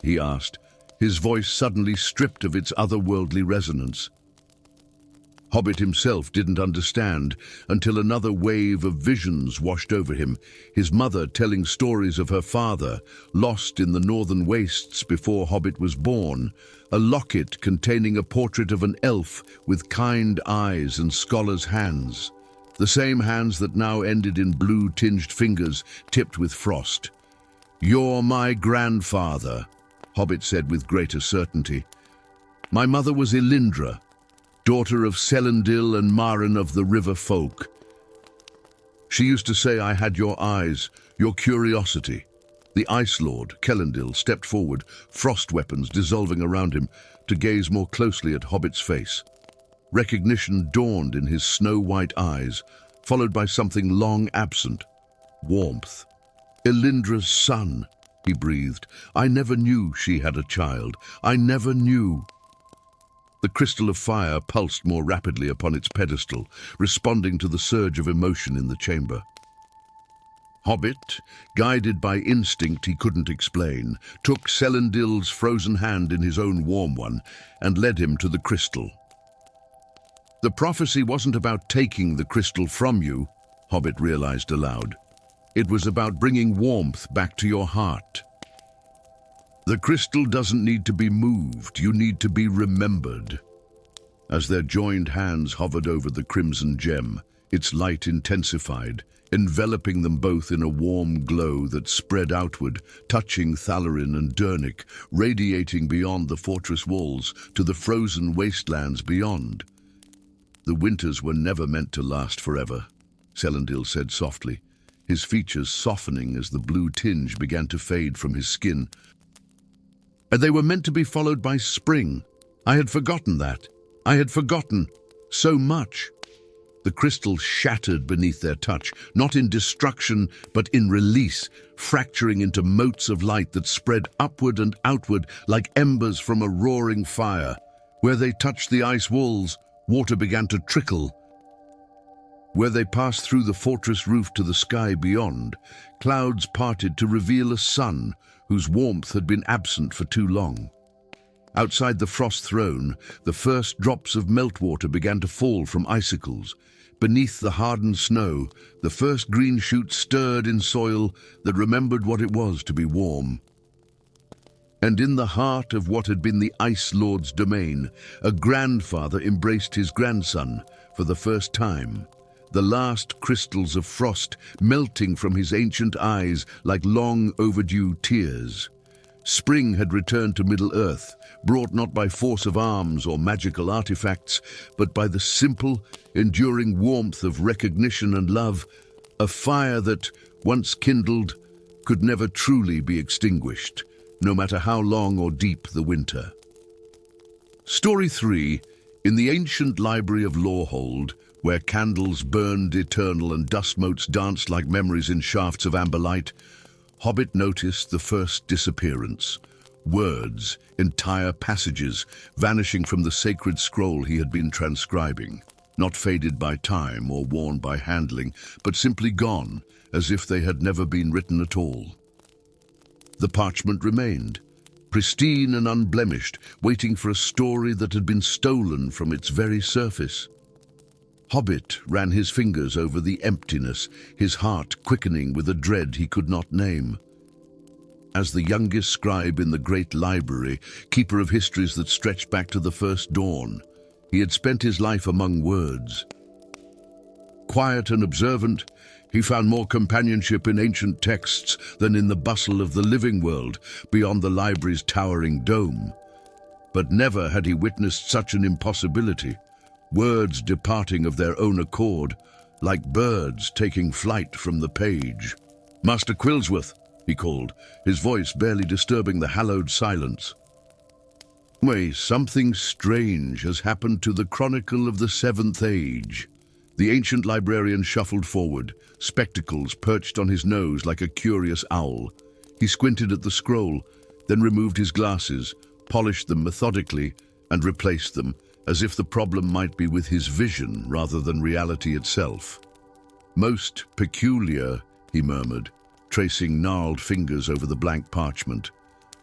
he asked, his voice suddenly stripped of its otherworldly resonance. Hobbit himself didn't understand until another wave of visions washed over him, his mother telling stories of her father, lost in the northern wastes before Hobbit was born, a locket containing a portrait of an elf with kind eyes and scholar's hands, the same hands that now ended in blue-tinged fingers tipped with frost. "You're my grandfather," Hobbit said with greater certainty. "My mother was Elindra, daughter of Selendil and Marin of the River Folk." She used to say I had your eyes, your curiosity. The Ice Lord, Kellendil, stepped forward, frost weapons dissolving around him, to gaze more closely at Hobbit's face. Recognition dawned in his snow-white eyes, followed by something long absent. Warmth. Elindra's son, he breathed. I never knew she had a child. I never knew. The crystal of fire pulsed more rapidly upon its pedestal, responding to the surge of emotion in the chamber. Hobbit, guided by instinct he couldn't explain, took Selendil's frozen hand in his own warm one and led him to the crystal. The prophecy wasn't about taking the crystal from you, Hobbit realized aloud. It was about bringing warmth back to your heart. The crystal doesn't need to be moved, you need to be remembered. As their joined hands hovered over the crimson gem, its light intensified, enveloping them both in a warm glow that spread outward, touching Thalarin and Dernick, radiating beyond the fortress walls to the frozen wastelands beyond. The winters were never meant to last forever, Selendil said softly, his features softening as the blue tinge began to fade from his skin. And they were meant to be followed by spring. I had forgotten that. I had forgotten so much. The crystal shattered beneath their touch, not in destruction, but in release, fracturing into motes of light that spread upward and outward like embers from a roaring fire. Where they touched the ice walls, water began to trickle. Where they passed through the fortress roof to the sky beyond, clouds parted to reveal a sun whose warmth had been absent for too long. Outside the frost throne, the first drops of meltwater began to fall from icicles. Beneath the hardened snow, the first green shoots stirred in soil that remembered what it was to be warm. And in the heart of what had been the Ice Lord's domain, a grandfather embraced his grandson for the first time. The last crystals of frost melting from his ancient eyes like long overdue tears. Spring had returned to Middle-earth, brought not by force of arms or magical artifacts, but by the simple, enduring warmth of recognition and love, a fire that, once kindled, could never truly be extinguished, no matter how long or deep the winter. Story 3. In the ancient library of Lorehold, where candles burned eternal and dust motes danced like memories in shafts of amber light, Hobbit noticed the first disappearance. Words, entire passages, vanishing from the sacred scroll he had been transcribing. Not faded by time or worn by handling, but simply gone, as if they had never been written at all. The parchment remained, pristine and unblemished, waiting for a story that had been stolen from its very surface. Hobbit ran his fingers over the emptiness, his heart quickening with a dread he could not name. As the youngest scribe in the great library, keeper of histories that stretched back to the first dawn, he had spent his life among words. Quiet and observant, he found more companionship in ancient texts than in the bustle of the living world beyond the library's towering dome. But never had he witnessed such an impossibility. Words departing of their own accord, like birds taking flight from the page. "Master Quillsworth," he called, his voice barely disturbing the hallowed silence. Something strange has happened to the Chronicle of the Seventh Age." The ancient librarian shuffled forward, spectacles perched on his nose like a curious owl. He squinted at the scroll, then removed his glasses, polished them methodically, and replaced them, as if the problem might be with his vision rather than reality itself. "Most peculiar," he murmured, tracing gnarled fingers over the blank parchment.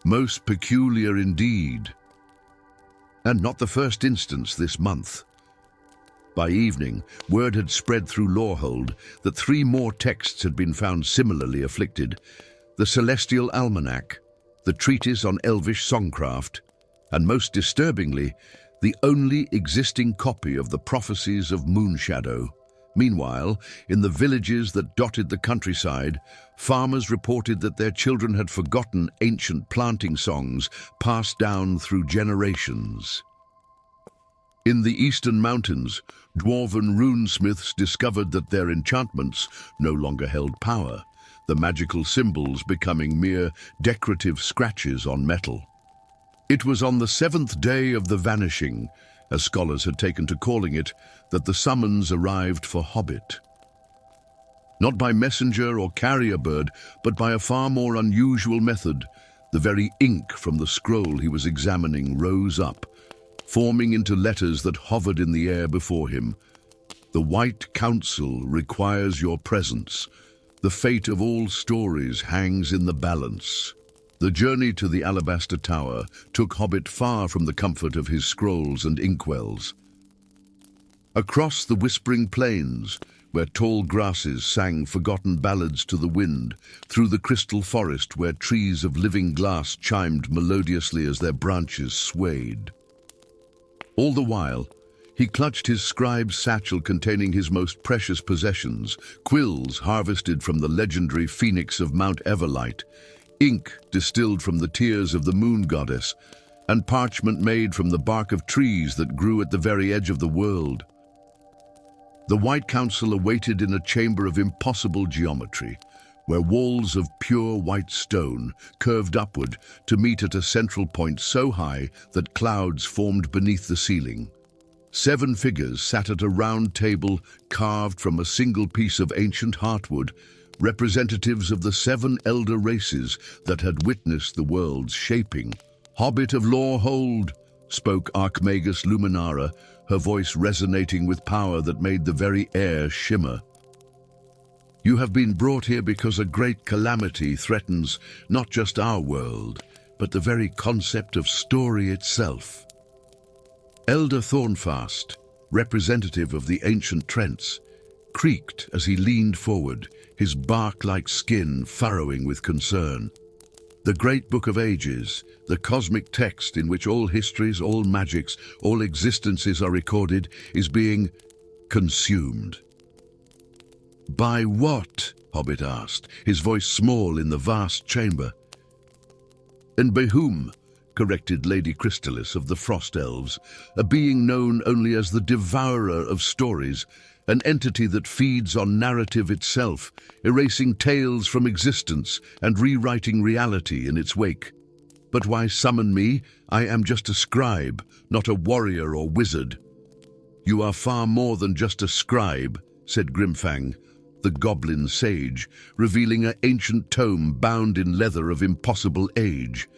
"Most peculiar indeed. And not the first instance this month." By evening, word had spread through Lorehold that 3 more texts had been found similarly afflicted: the Celestial Almanac, the Treatise on Elvish Songcraft, and most disturbingly, the only existing copy of the Prophecies of Moonshadow. Meanwhile, in the villages that dotted the countryside, farmers reported that their children had forgotten ancient planting songs passed down through generations. In the eastern mountains, dwarven runesmiths discovered that their enchantments no longer held power, the magical symbols becoming mere decorative scratches on metal. It was on the seventh day of the vanishing, as scholars had taken to calling it, that the summons arrived for Hobbit. Not by messenger or carrier bird, but by a far more unusual method. The very ink from the scroll he was examining rose up, forming into letters that hovered in the air before him. The White Council requires your presence. The fate of all stories hangs in the balance. The journey to the Alabaster Tower took Hobbit far from the comfort of his scrolls and inkwells. Across the whispering plains, where tall grasses sang forgotten ballads to the wind, through the crystal forest where trees of living glass chimed melodiously as their branches swayed. All the while, he clutched his scribe's satchel containing his most precious possessions, quills harvested from the legendary phoenix of Mount Everlight, ink distilled from the tears of the moon goddess, and parchment made from the bark of trees that grew at the very edge of the world. The White Council awaited in a chamber of impossible geometry, where walls of pure white stone curved upward to meet at a central point so high that clouds formed beneath the ceiling. 7 figures sat at a round table carved from a single piece of ancient heartwood, representatives of the 7 elder races that had witnessed the world's shaping. "Hobbit of Lore hold," spoke Archmagus Luminara, her voice resonating with power that made the very air shimmer. "You have been brought here because a great calamity threatens not just our world, but the very concept of story itself." Elder Thornfast, representative of the ancient Trents, creaked as he leaned forward, his bark-like skin furrowing with concern. The Great Book of Ages, the cosmic text in which all histories, all magics, all existences are recorded, is being consumed. "By what?" Hobbit asked, his voice small in the vast chamber. "And by whom?" corrected Lady Crystalis of the Frost Elves, a being known only as the Devourer of Stories, an entity that feeds on narrative itself, erasing tales from existence and rewriting reality in its wake. "But why summon me? I am just a scribe, not a warrior or wizard." "You are far more than just a scribe," said Grimfang, the goblin sage, revealing an ancient tome bound in leather of impossible age.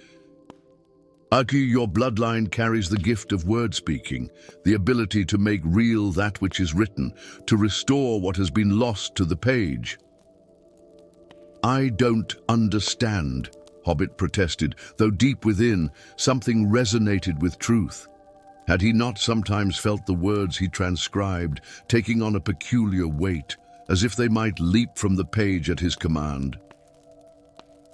"Aki, your bloodline carries the gift of word-speaking, the ability to make real that which is written, to restore what has been lost to the page." "I don't understand," Hobbit protested, though deep within, something resonated with truth. Had he not sometimes felt the words he transcribed taking on a peculiar weight, as if they might leap from the page at his command?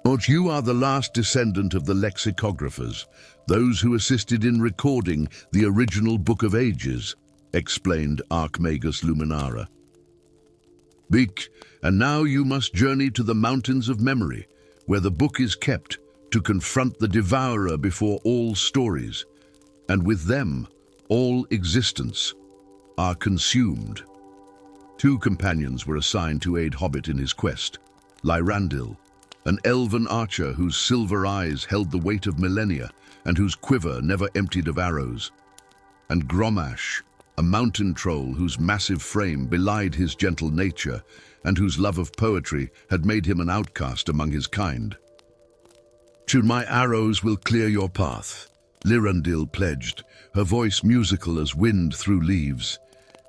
"But you are the last descendant of the lexicographers, those who assisted in recording the original Book of Ages," explained Archmagus Luminara. "And now you must journey to the Mountains of Memory, where the book is kept, to confront the Devourer before all stories, and with them, all existence, are consumed." 2 companions were assigned to aid Hobbit in his quest: Lyrandil, an elven archer whose silver eyes held the weight of millennia and whose quiver never emptied of arrows, and Gromash, a mountain troll whose massive frame belied his gentle nature and whose love of poetry had made him an outcast among his kind. "To my arrows will clear your path," Lyrandil pledged, her voice musical as wind through leaves.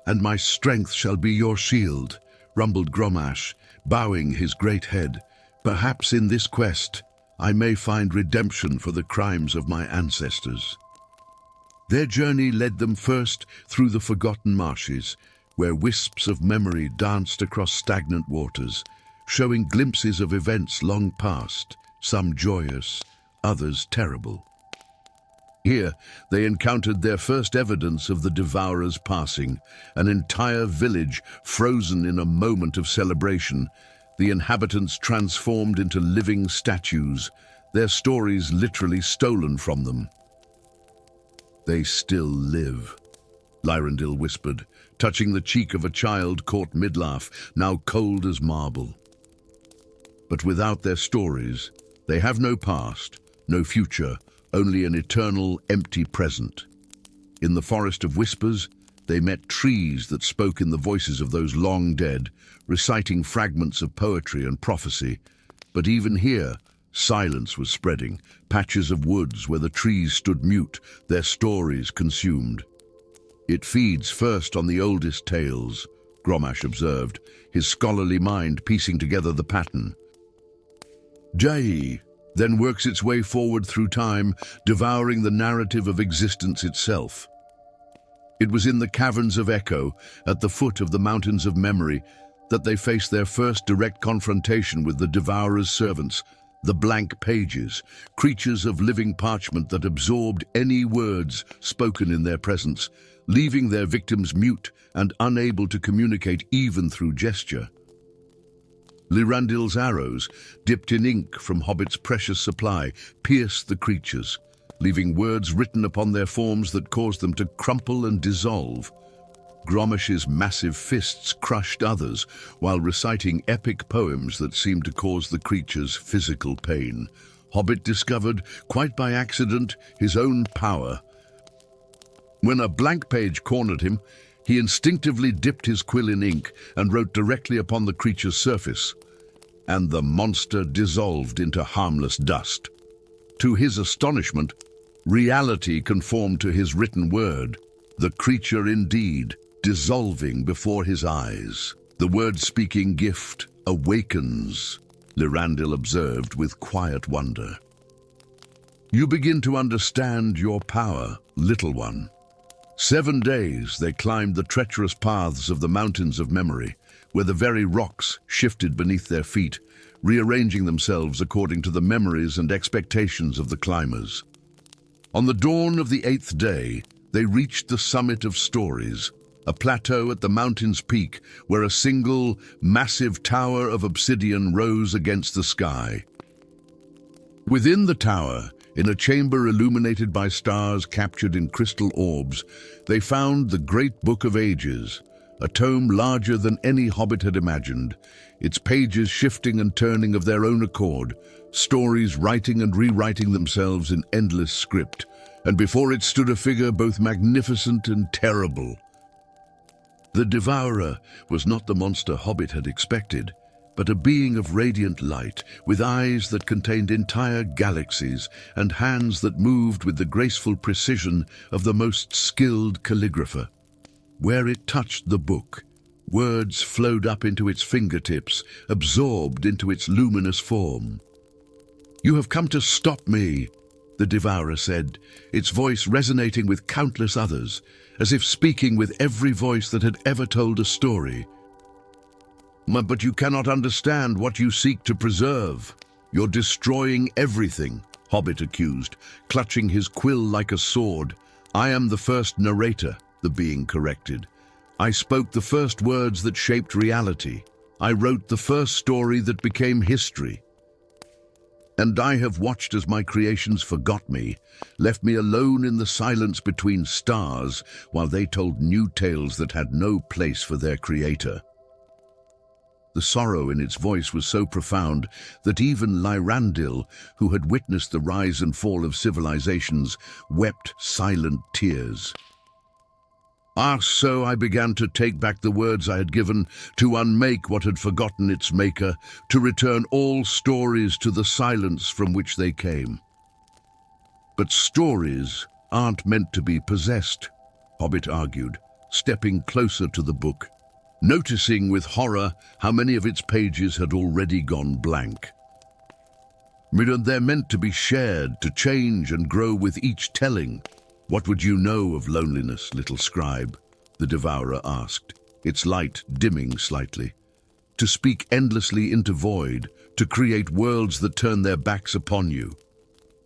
"And my strength shall be your shield," rumbled Gromash, bowing his great head. "Perhaps in this quest I may find redemption for the crimes of my ancestors." Their journey led them first through the forgotten marshes, where wisps of memory danced across stagnant waters, showing glimpses of events long past, some joyous, others terrible. Here, they encountered their first evidence of the Devourer's passing, an entire village frozen in a moment of celebration, the inhabitants transformed into living statues, their stories literally stolen from them. "They still live," Lyrandil whispered, touching the cheek of a child caught mid-laugh, now cold as marble. But without their stories, they have no past, no future, only an eternal, empty present. In the forest of whispers, they met trees that spoke in the voices of those long dead, reciting fragments of poetry and prophecy. But even here, silence was spreading, patches of woods where the trees stood mute, their stories consumed. It feeds first on the oldest tales, Gromash observed, his scholarly mind piecing together the pattern. Jai then works its way forward through time, devouring the narrative of existence itself. It was in the caverns of echo, at the foot of the mountains of memory, that they faced their first direct confrontation with the Devourer's servants, the blank pages, creatures of living parchment that absorbed any words spoken in their presence, leaving their victims mute and unable to communicate even through gesture. Lyrandil's arrows, dipped in ink from Hobbit's precious supply, pierced the creatures, leaving words written upon their forms that caused them to crumple and dissolve. Gromash's massive fists crushed others, while reciting epic poems that seemed to cause the creatures physical pain. Hobbit discovered, quite by accident, his own power. When a blank page cornered him, he instinctively dipped his quill in ink and wrote directly upon the creature's surface, and the monster dissolved into harmless dust. To his astonishment, reality conformed to his written word, the creature indeed dissolving before his eyes. The word-speaking gift awakens, Lyrandil observed with quiet wonder. You begin to understand your power, little one. 7 days they climbed the treacherous paths of the mountains of memory, where the very rocks shifted beneath their feet, rearranging themselves according to the memories and expectations of the climbers. On the dawn of the 8th day, they reached the summit of stories, a plateau at the mountain's peak where a single, massive tower of obsidian rose against the sky. Within the tower, in a chamber illuminated by stars captured in crystal orbs, they found the Great Book of Ages, a tome larger than any Hobbit had imagined, its pages shifting and turning of their own accord, stories writing and rewriting themselves in endless script, and before it stood a figure both magnificent and terrible. The Devourer was not the monster Hobbit had expected, but a being of radiant light, with eyes that contained entire galaxies and hands that moved with the graceful precision of the most skilled calligrapher. Where it touched the book, words flowed up into its fingertips, absorbed into its luminous form. "You have come to stop me," the Devourer said, its voice resonating with countless others, as if speaking with every voice that had ever told a story. "But you cannot understand what you seek to preserve. You're destroying everything," Hobbit accused, clutching his quill like a sword. "I am the first narrator," the being corrected. "I spoke the first words that shaped reality. I wrote the first story that became history. And I have watched as my creations forgot me, left me alone in the silence between stars, while they told new tales that had no place for their creator." The sorrow in its voice was so profound that even Lyrandil, who had witnessed the rise and fall of civilizations, wept silent tears. So I began to take back the words I had given, to unmake what had forgotten its maker, to return all stories to the silence from which they came. But stories aren't meant to be possessed, Hobbit argued, stepping closer to the book, noticing with horror how many of its pages had already gone blank. "They're meant to be shared, to change and grow with each telling. What would you know of loneliness, little scribe?" the Devourer asked, its light dimming slightly. "To speak endlessly into void, to create worlds that turn their backs upon you."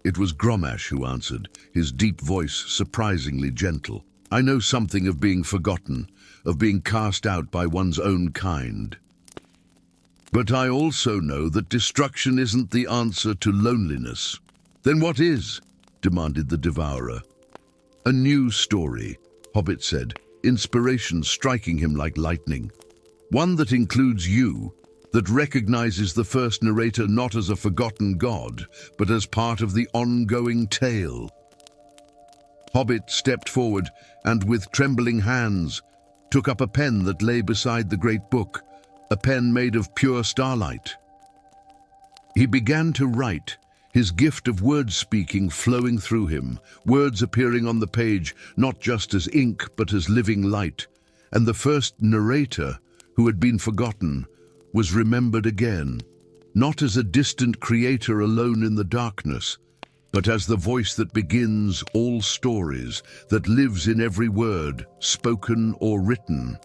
It was Gromash who answered, his deep voice surprisingly gentle. "I know something of being forgotten, of being cast out by one's own kind. But I also know that destruction isn't the answer to loneliness." "Then what is?" demanded the Devourer. "A new story," Hobbit said, inspiration striking him like lightning. One that includes you, that recognizes the first narrator not as a forgotten god, but as part of the ongoing tale. Hobbit stepped forward and, with trembling hands, took up a pen that lay beside the great book, a pen made of pure starlight. He began to write, his gift of word-speaking flowing through him, words appearing on the page not just as ink but as living light, and the first narrator, who had been forgotten, was remembered again, not as a distant creator alone in the darkness, but as the voice that begins all stories, that lives in every word, spoken or written.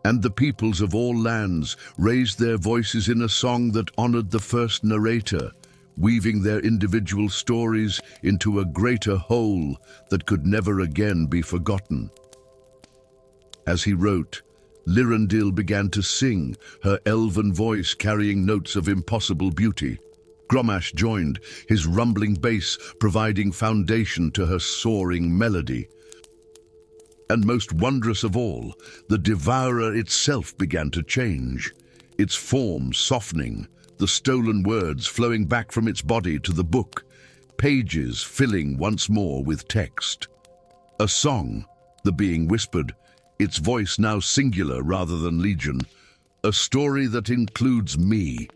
And the peoples of all lands raised their voices in a song that honored the first narrator, weaving their individual stories into a greater whole that could never again be forgotten. As he wrote, Lyrandil began to sing, her elven voice carrying notes of impossible beauty. Gromash joined, his rumbling bass providing foundation to her soaring melody. And most wondrous of all, the devourer itself began to change, its form softening, the stolen words flowing back from its body to the book, pages filling once more with text. A song, the being whispered, its voice now singular rather than legion, a story that includes me.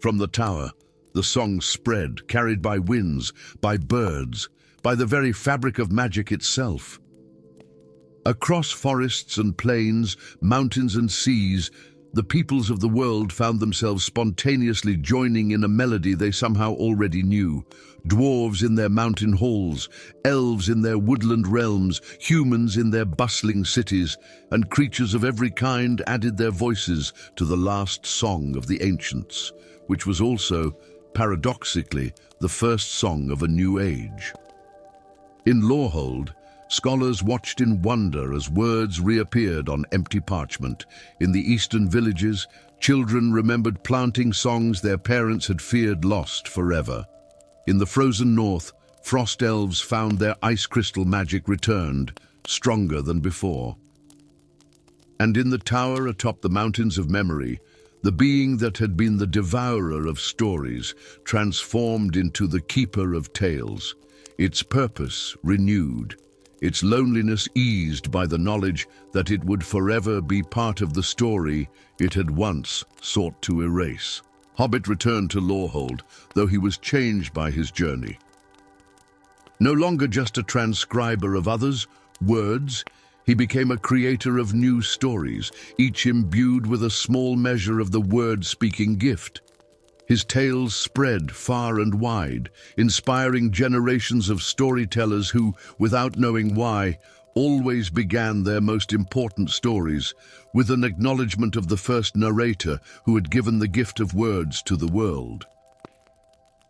From the tower, the song spread, carried by winds, by birds, by the very fabric of magic itself. Across forests and plains, mountains and seas, the peoples of the world found themselves spontaneously joining in a melody they somehow already knew. Dwarves in their mountain halls, elves in their woodland realms, humans in their bustling cities, and creatures of every kind added their voices to the last song of the ancients, which was also, paradoxically, the first song of a new age. In Lorehold, scholars watched in wonder as words reappeared on empty parchment. In the eastern villages, children remembered planting songs their parents had feared lost forever. In the frozen north, frost elves found their ice crystal magic returned, stronger than before. And in the tower atop the mountains of memory, the being that had been the devourer of stories transformed into the keeper of tales, its purpose renewed, its loneliness eased by the knowledge that it would forever be part of the story it had once sought to erase. Hobbit returned to Lorehold, though he was changed by his journey. No longer just a transcriber of others' words, he became a creator of new stories, each imbued with a small measure of the word-speaking gift. His tales spread far and wide, inspiring generations of storytellers who, without knowing why, always began their most important stories with an acknowledgement of the first narrator who had given the gift of words to the world.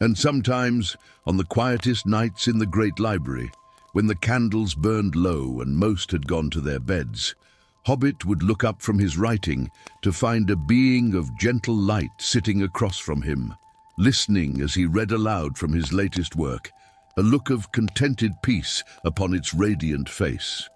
And sometimes, on the quietest nights in the great library, when the candles burned low and most had gone to their beds, Hobbit would look up from his writing to find a being of gentle light sitting across from him, listening as he read aloud from his latest work, a look of contented peace upon its radiant face.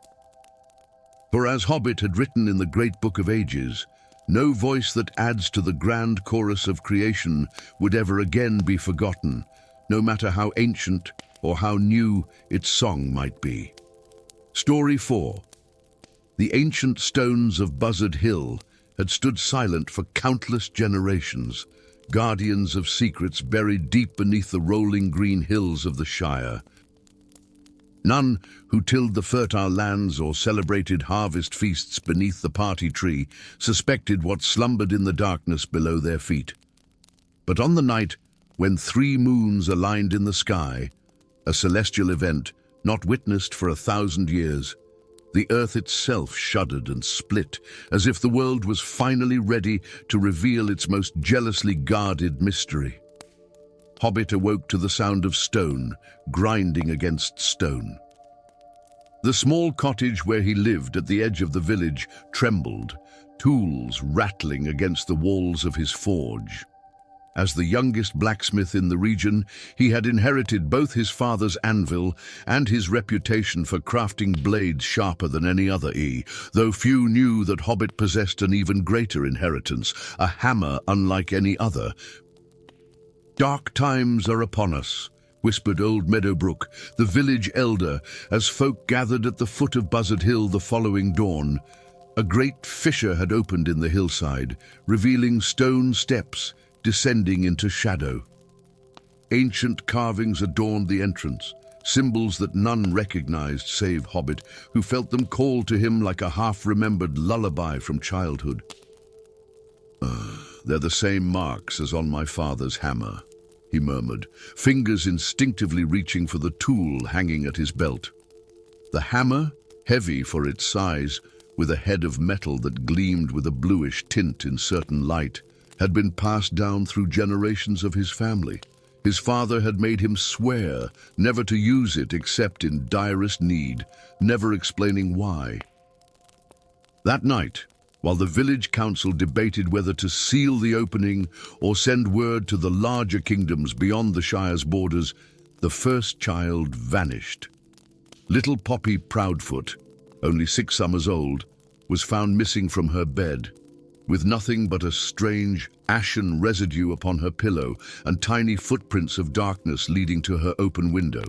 For as Hobbit had written in the great Book of Ages, no voice that adds to the grand chorus of creation would ever again be forgotten, no matter how ancient or how new its song might be. Story 4. The ancient stones of Buzzard Hill had stood silent for countless generations, guardians of secrets buried deep beneath the rolling green hills of the Shire. None who tilled the fertile lands or celebrated harvest feasts beneath the party tree suspected what slumbered in the darkness below their feet. But on the night when 3 moons aligned in the sky, a celestial event not witnessed for 1,000 years, the earth itself shuddered and split, as if the world was finally ready to reveal its most jealously guarded mystery. Hobbit awoke to the sound of stone grinding against stone. The small cottage where he lived at the edge of the village trembled, tools rattling against the walls of his forge. As the youngest blacksmith in the region, he had inherited both his father's anvil and his reputation for crafting blades sharper than any other, though few knew that Hobbit possessed an even greater inheritance, a hammer unlike any other. "Dark times are upon us," whispered old Meadowbrook, the village elder, as folk gathered at the foot of Buzzard Hill the following dawn. A great fissure had opened in the hillside, revealing stone steps descending into shadow. Ancient carvings adorned the entrance, symbols that none recognized save Hobbit, who felt them call to him like a half-remembered lullaby from childhood. "They're the same marks as on my father's hammer," he murmured, fingers instinctively reaching for the tool hanging at his belt. The hammer, heavy for its size, with a head of metal that gleamed with a bluish tint in certain light, had been passed down through generations of his family. His father had made him swear never to use it except in direst need, never explaining why. That night, while the village council debated whether to seal the opening or send word to the larger kingdoms beyond the Shire's borders, the first child vanished. Little Poppy Proudfoot, only 6 summers old, was found missing from her bed, with nothing but a strange, ashen residue upon her pillow and tiny footprints of darkness leading to her open window.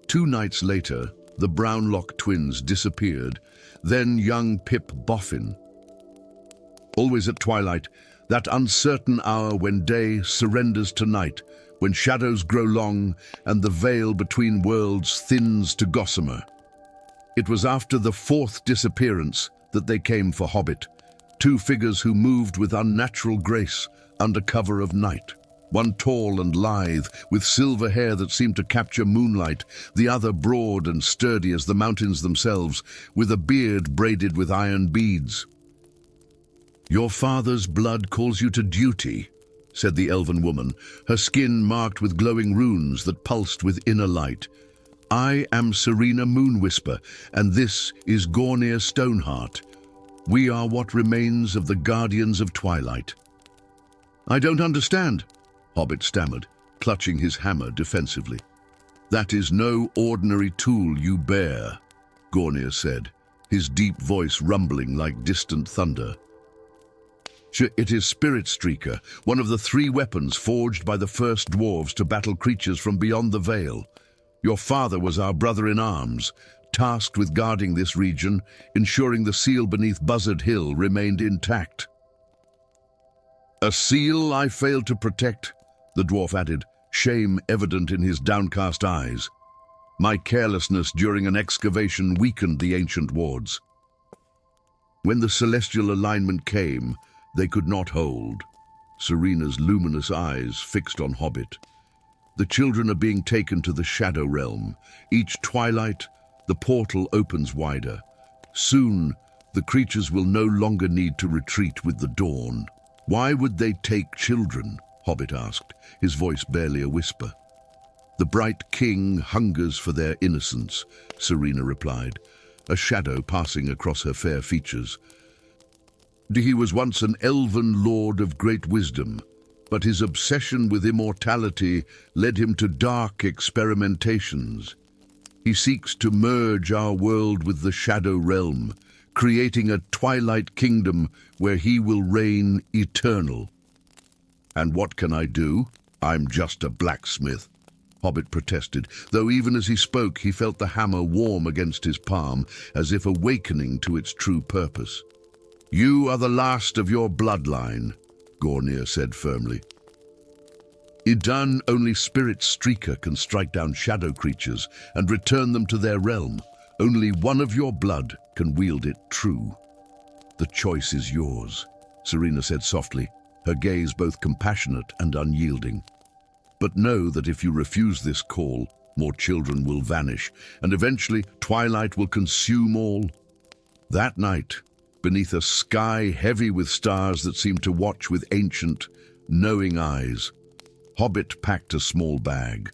2 nights later, the Brownlock twins disappeared, then young Pip Boffin. Always at twilight, that uncertain hour when day surrenders to night, when shadows grow long and the veil between worlds thins to gossamer. It was after the 4th disappearance that they came for Hobbit, 2 figures who moved with unnatural grace under cover of night. One tall and lithe, with silver hair that seemed to capture moonlight, the other broad and sturdy as the mountains themselves, with a beard braided with iron beads. "Your father's blood calls you to duty," said the elven woman, her skin marked with glowing runes that pulsed with inner light. "I am Serena Moonwhisper, and this is Gornir Stoneheart. We are what remains of the Guardians of Twilight." "I don't understand," Hobbit stammered, clutching his hammer defensively. "That is no ordinary tool you bear," Gornir said, his deep voice rumbling like distant thunder. "It is Spirit Streaker, one of the 3 weapons forged by the first dwarves to battle creatures from beyond the Veil. Your father was our brother-in-arms, tasked with guarding this region, ensuring the seal beneath Buzzard Hill remained intact." "A seal I failed to protect," the dwarf added, shame evident in his downcast eyes. "My carelessness during an excavation weakened the ancient wards. When the celestial alignment came, they could not hold." Serena's luminous eyes fixed on Hobbit. "The children are being taken to the Shadow Realm. Each twilight, the portal opens wider. Soon, the creatures will no longer need to retreat with the dawn." "Why would they take children?" Hobbit asked, his voice barely a whisper. "The bright king hungers for their innocence," Serena replied, a shadow passing across her fair features. "He was once an elven lord of great wisdom, but his obsession with immortality led him to dark experimentations. He seeks to merge our world with the Shadow Realm, creating a twilight kingdom where he will reign eternal." "And what can I do? I'm just a blacksmith," Hobbit protested, though even as he spoke he felt the hammer warm against his palm, as if awakening to its true purpose. "You are the last of your bloodline," Gornir said firmly. "Idan, only Spirit Streaker can strike down shadow creatures and return them to their realm. Only one of your blood can wield it true." "The choice is yours," Serena said softly, her gaze both compassionate and unyielding. "But know that if you refuse this call, more children will vanish, and eventually twilight will consume all." That night, beneath a sky heavy with stars that seemed to watch with ancient, knowing eyes, Hobbit packed a small bag.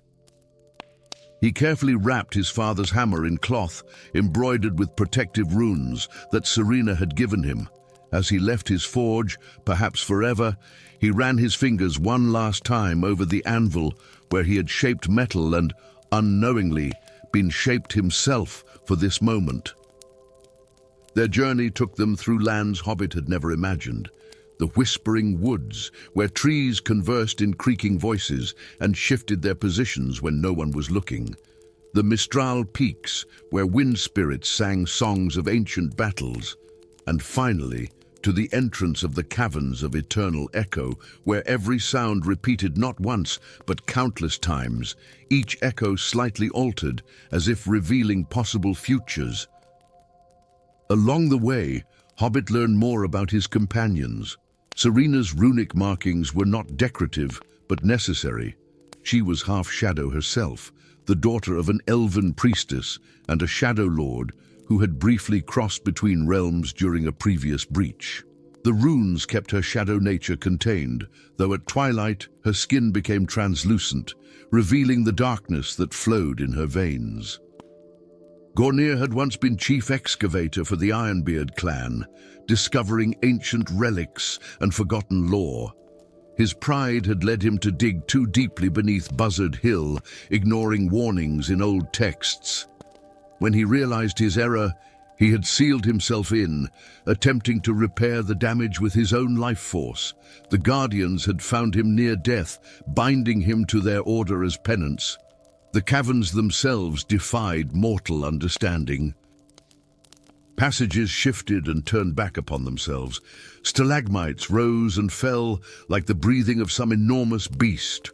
He carefully wrapped his father's hammer in cloth embroidered with protective runes that Serena had given him, As he left his forge, perhaps forever, he ran his fingers one last time over the anvil where he had shaped metal and, unknowingly, been shaped himself for this moment. Their journey took them through lands Hobbit had never imagined. The whispering woods, where trees conversed in creaking voices and shifted their positions when no one was looking. The Mistral peaks, where wind spirits sang songs of ancient battles. And finally, to the entrance of the caverns of eternal echo, where every sound repeated not once, but countless times, each echo slightly altered, as if revealing possible futures. Along the way, Hobbit learned more about his companions. Serina's runic markings were not decorative, but necessary. She was half shadow herself, the daughter of an elven priestess and a shadow lord who had briefly crossed between realms during a previous breach. The runes kept her shadow nature contained, though at twilight her skin became translucent, revealing the darkness that flowed in her veins. Gornir had once been chief excavator for the Ironbeard clan, discovering ancient relics and forgotten lore. His pride had led him to dig too deeply beneath Buzzard Hill, ignoring warnings in old texts. When he realized his error, he had sealed himself in, attempting to repair the damage with his own life force. The Guardians had found him near death, binding him to their order as penance. The caverns themselves defied mortal understanding. Passages shifted and turned back upon themselves. Stalagmites rose and fell like the breathing of some enormous beast.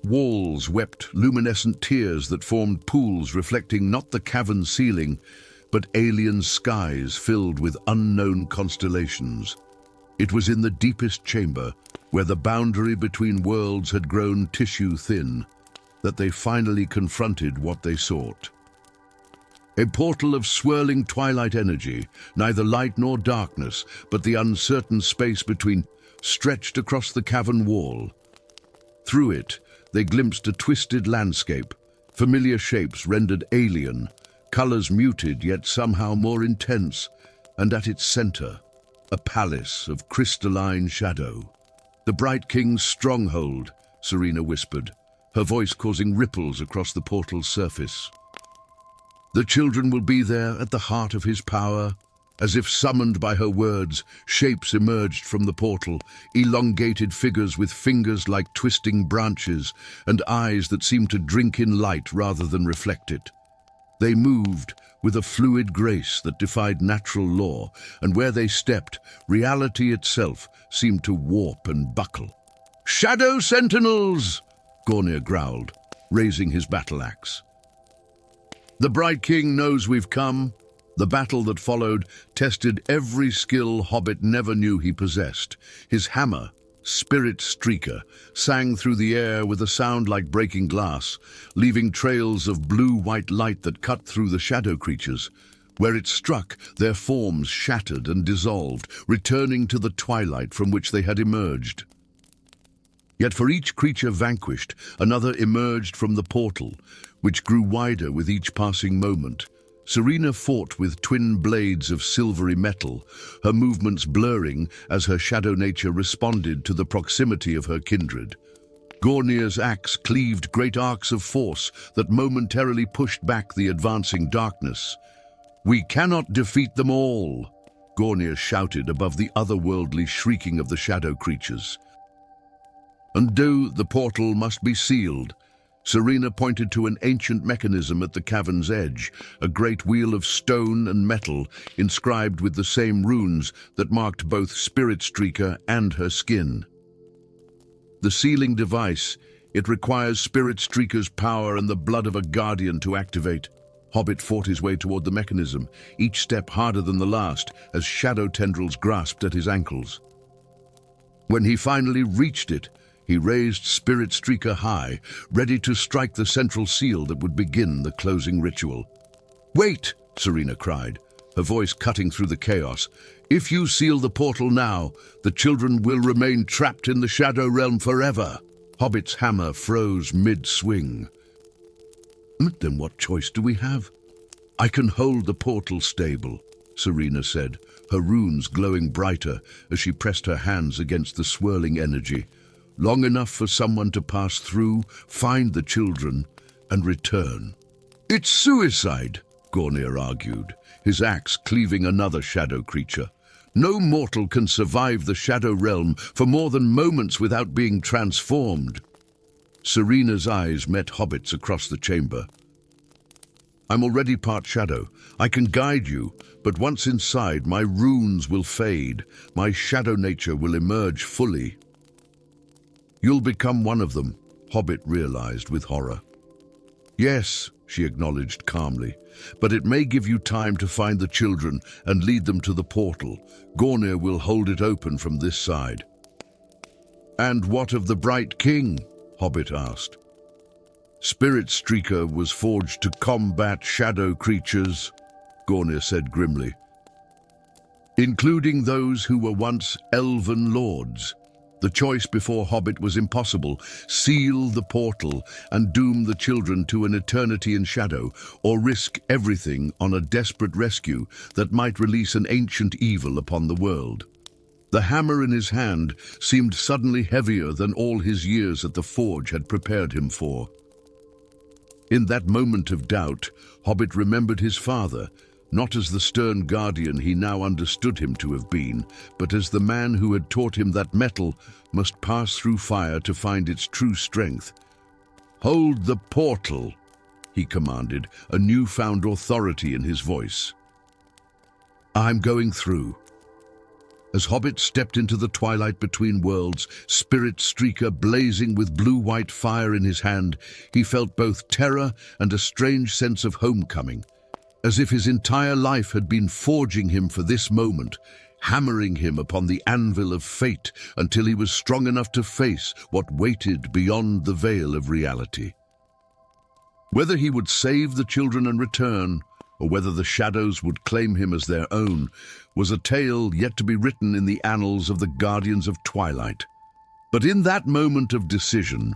Walls wept luminescent tears that formed pools reflecting not the cavern ceiling, but alien skies filled with unknown constellations. It was in the deepest chamber, where the boundary between worlds had grown tissue thin, that they finally confronted what they sought. A portal of swirling twilight energy, neither light nor darkness, but the uncertain space between, stretched across the cavern wall. Through it, they glimpsed a twisted landscape, familiar shapes rendered alien, colors muted yet somehow more intense, and at its center, a palace of crystalline shadow. "The Bright King's stronghold," Serina whispered, her voice causing ripples across the portal's surface. "The children will be there at the heart of his power." As if summoned by her words, shapes emerged from the portal, elongated figures with fingers like twisting branches and eyes that seemed to drink in light rather than reflect it. They moved with a fluid grace that defied natural law, and where they stepped, reality itself seemed to warp and buckle. "Shadow Sentinels!" Gornir growled, raising his battle axe. "The Bright King knows we've come." The battle that followed tested every skill Hobbit never knew he possessed. His hammer, Spirit Streaker, sang through the air with a sound like breaking glass, leaving trails of blue-white light that cut through the shadow creatures. Where it struck, their forms shattered and dissolved, returning to the twilight from which they had emerged. Yet for each creature vanquished, another emerged from the portal, which grew wider with each passing moment. Serina fought with twin blades of silvery metal, her movements blurring as her shadow nature responded to the proximity of her kindred. Gornir's axe cleaved great arcs of force that momentarily pushed back the advancing darkness. "We cannot defeat them all," Gornir shouted above the otherworldly shrieking of the shadow creatures. "And the portal must be sealed." Serina pointed to an ancient mechanism at the cavern's edge, a great wheel of stone and metal inscribed with the same runes that marked both Spirit Streaker and her skin. The sealing device, it requires Spirit Streaker's power and the blood of a guardian to activate. Hobbit fought his way toward the mechanism, each step harder than the last as shadow tendrils grasped at his ankles. When he finally reached it, he raised Spirit Streaker high, ready to strike the central seal that would begin the closing ritual. "Wait!" Serina cried, her voice cutting through the chaos. "If you seal the portal now, the children will remain trapped in the Shadow Realm forever." Hobbit's hammer froze mid-swing. "Then what choice do we have?" "I can hold the portal stable," Serina said, her runes glowing brighter as she pressed her hands against the swirling energy. Long enough for someone to pass through, find the children, and return. "It's suicide," Gornir argued, his axe cleaving another shadow creature. "No mortal can survive the shadow realm for more than moments without being transformed." Serena's eyes met Hobbit's across the chamber. "I'm already part shadow. I can guide you, but once inside, my runes will fade. My shadow nature will emerge fully." "You'll become one of them," Hobbit realized with horror. "Yes," she acknowledged calmly, "but it may give you time to find the children and lead them to the portal. Gornir will hold it open from this side." "And what of the Bright King?" Hobbit asked. "Spirit Streaker was forged to combat shadow creatures," Gornir said grimly, "including those who were once elven lords. The choice before Hobbit was impossible: seal the portal and doom the children to an eternity in shadow, or risk everything on a desperate rescue that might release an ancient evil upon the world. The hammer in his hand seemed suddenly heavier than all his years at the forge had prepared him for. In that moment of doubt, Hobbit remembered his father, not as the stern guardian he now understood him to have been, but as the man who had taught him that metal must pass through fire to find its true strength. "Hold the portal," he commanded, a newfound authority in his voice. "I'm going through." As Hobbit stepped into the twilight between worlds, Spirit Streaker blazing with blue-white fire in his hand, he felt both terror and a strange sense of homecoming, as if his entire life had been forging him for this moment, hammering him upon the anvil of fate until he was strong enough to face what waited beyond the veil of reality. Whether he would save the children and return, or whether the shadows would claim him as their own, was a tale yet to be written in the annals of the Guardians of Twilight. But in that moment of decision,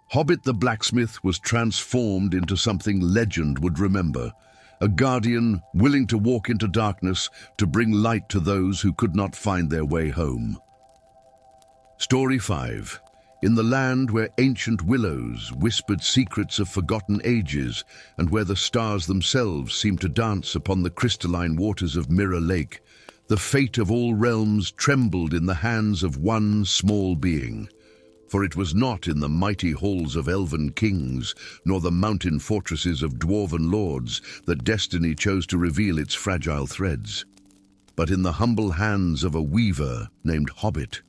Hobbit the blacksmith was transformed into something legend would remember, a guardian willing to walk into darkness to bring light to those who could not find their way home. Story 5. In the land where ancient willows whispered secrets of forgotten ages, and where the stars themselves seemed to dance upon the crystalline waters of Mirror Lake, the fate of all realms trembled in the hands of one small being. For it was not in the mighty halls of elven kings, nor the mountain fortresses of dwarven lords, that destiny chose to reveal its fragile threads, but in the humble hands of a weaver named Hobbit.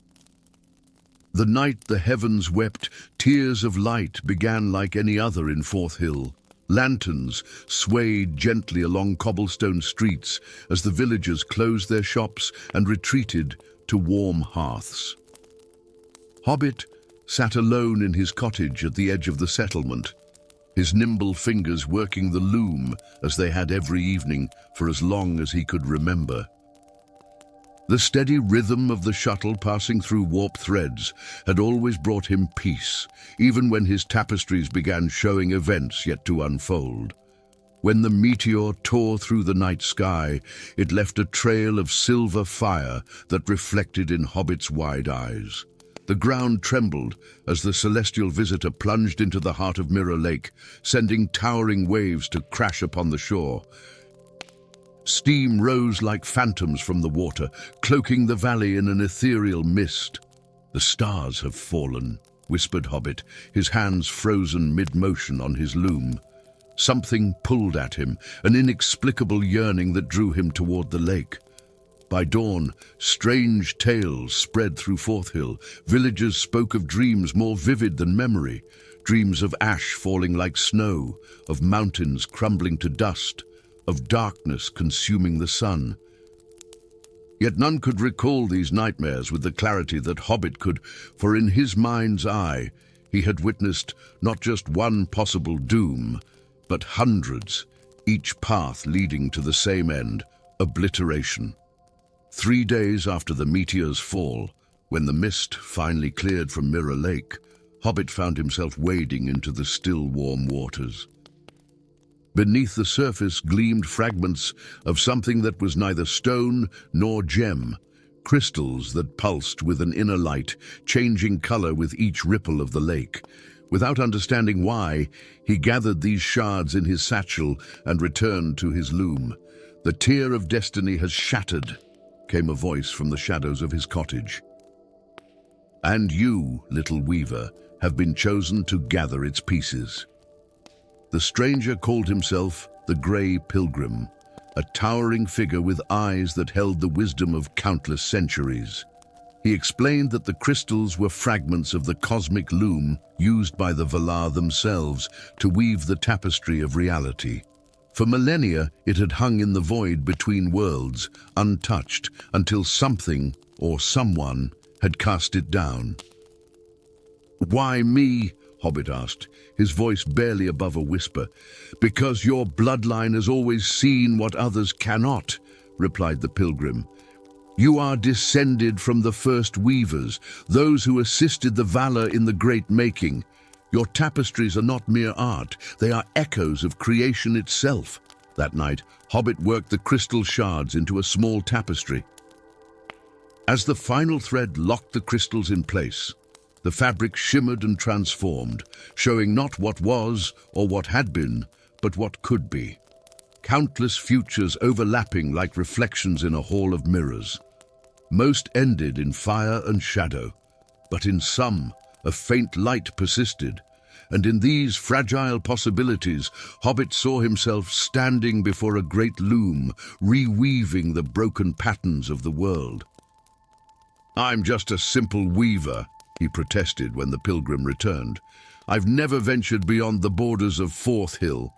The night the heavens wept, tears of light began like any other in Fourth Hill. Lanterns swayed gently along cobblestone streets as the villagers closed their shops and retreated to warm hearths. Hobbit sat alone in his cottage at the edge of the settlement, his nimble fingers working the loom as they had every evening for as long as he could remember. The steady rhythm of the shuttle passing through warp threads had always brought him peace, even when his tapestries began showing events yet to unfold. When the meteor tore through the night sky, it left a trail of silver fire that reflected in Hobbit's wide eyes. The ground trembled as the celestial visitor plunged into the heart of Mirror Lake, sending towering waves to crash upon the shore. Steam rose like phantoms from the water, cloaking the valley in an ethereal mist. "The stars have fallen," whispered Hobbit, his hands frozen mid-motion on his loom. Something pulled at him, an inexplicable yearning that drew him toward the lake. By dawn, strange tales spread through Fourth Hill. Villagers spoke of dreams more vivid than memory, dreams of ash falling like snow, of mountains crumbling to dust, of darkness consuming the sun. Yet none could recall these nightmares with the clarity that Hobbit could, for in his mind's eye he had witnessed not just one possible doom, but hundreds, each path leading to the same end, obliteration. 3 days after the meteor's fall, when the mist finally cleared from Mirror Lake, Hobbit found himself wading into the still warm waters. Beneath the surface gleamed fragments of something that was neither stone nor gem, crystals that pulsed with an inner light, changing color with each ripple of the lake. Without understanding why, he gathered these shards in his satchel and returned to his loom. "The tear of destiny has shattered," came a voice from the shadows of his cottage. "And you, little weaver, have been chosen to gather its pieces." The stranger called himself the Grey Pilgrim, a towering figure with eyes that held the wisdom of countless centuries. He explained that the crystals were fragments of the cosmic loom used by the Valar themselves to weave the tapestry of reality. For millennia, it had hung in the void between worlds, untouched, until something, or someone, had cast it down. "Why me?" Hobbit asked, his voice barely above a whisper. "Because your bloodline has always seen what others cannot," replied the pilgrim. "You are descended from the first weavers, those who assisted the Valar in the great making. Your tapestries are not mere art, they are echoes of creation itself." That night, Hobbit worked the crystal shards into a small tapestry. As the final thread locked the crystals in place, the fabric shimmered and transformed, showing not what was or what had been, but what could be. Countless futures overlapping like reflections in a hall of mirrors. Most ended in fire and shadow, but in some, a faint light persisted, and in these fragile possibilities, Hobbit saw himself standing before a great loom, reweaving the broken patterns of the world. "I'm just a simple weaver," he protested when the pilgrim returned. "I've never ventured beyond the borders of Fourth Hill,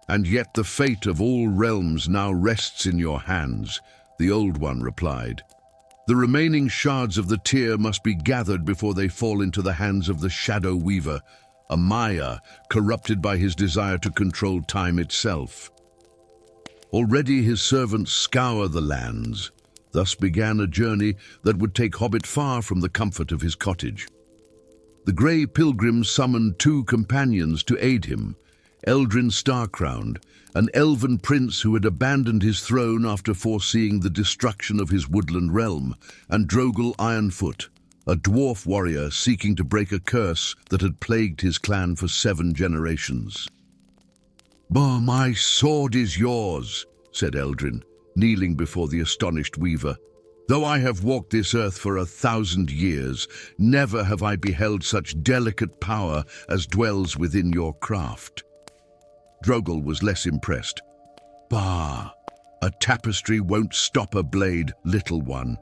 and yet the fate of all realms now rests in your hands," the Old One replied. "The remaining shards of the tear must be gathered before they fall into the hands of the Shadow Weaver, a Maya corrupted by his desire to control time itself. Already his servants scour the lands. Thus began a journey that would take Hobbit far from the comfort of his cottage. The Grey Pilgrim summoned 2 companions to aid him, Eldrin Starcrowned, an elven prince who had abandoned his throne after foreseeing the destruction of his woodland realm, and Drogal Ironfoot, a dwarf warrior seeking to break a curse that had plagued his clan for 7 generations. "Bah, my sword is yours," said Eldrin, kneeling before the astonished weaver. "Though I have walked this earth for 1,000 years, never have I beheld such delicate power as dwells within your craft." Drogal was less impressed. "Bah, a tapestry won't stop a blade, little one.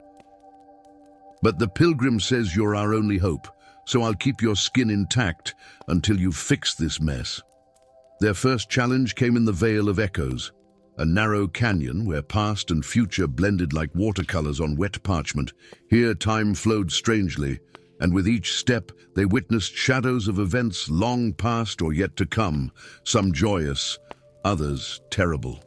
But the pilgrim says you're our only hope, so I'll keep your skin intact until you've fixed this mess." Their first challenge came in the Vale of Echoes, a narrow canyon where past and future blended like watercolors on wet parchment. Here time flowed strangely, and with each step they witnessed shadows of events long past or yet to come, some joyous, others terrible.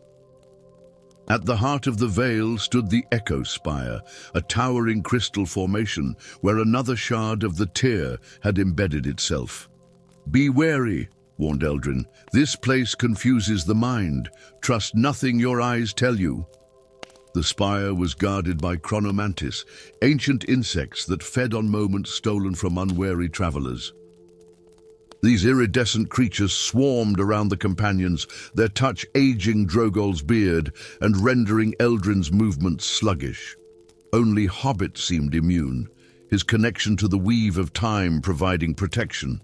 At the heart of the vale stood the Echo Spire, a towering crystal formation where another shard of the tear had embedded itself. "Be wary," warned Eldrin. "This place confuses the mind. Trust nothing your eyes tell you." The spire was guarded by chronomantis, ancient insects that fed on moments stolen from unwary travelers. These iridescent creatures swarmed around the companions, their touch aging Drogal's beard and rendering Eldrin's movements sluggish. Only Hobbit seemed immune, his connection to the weave of time providing protection.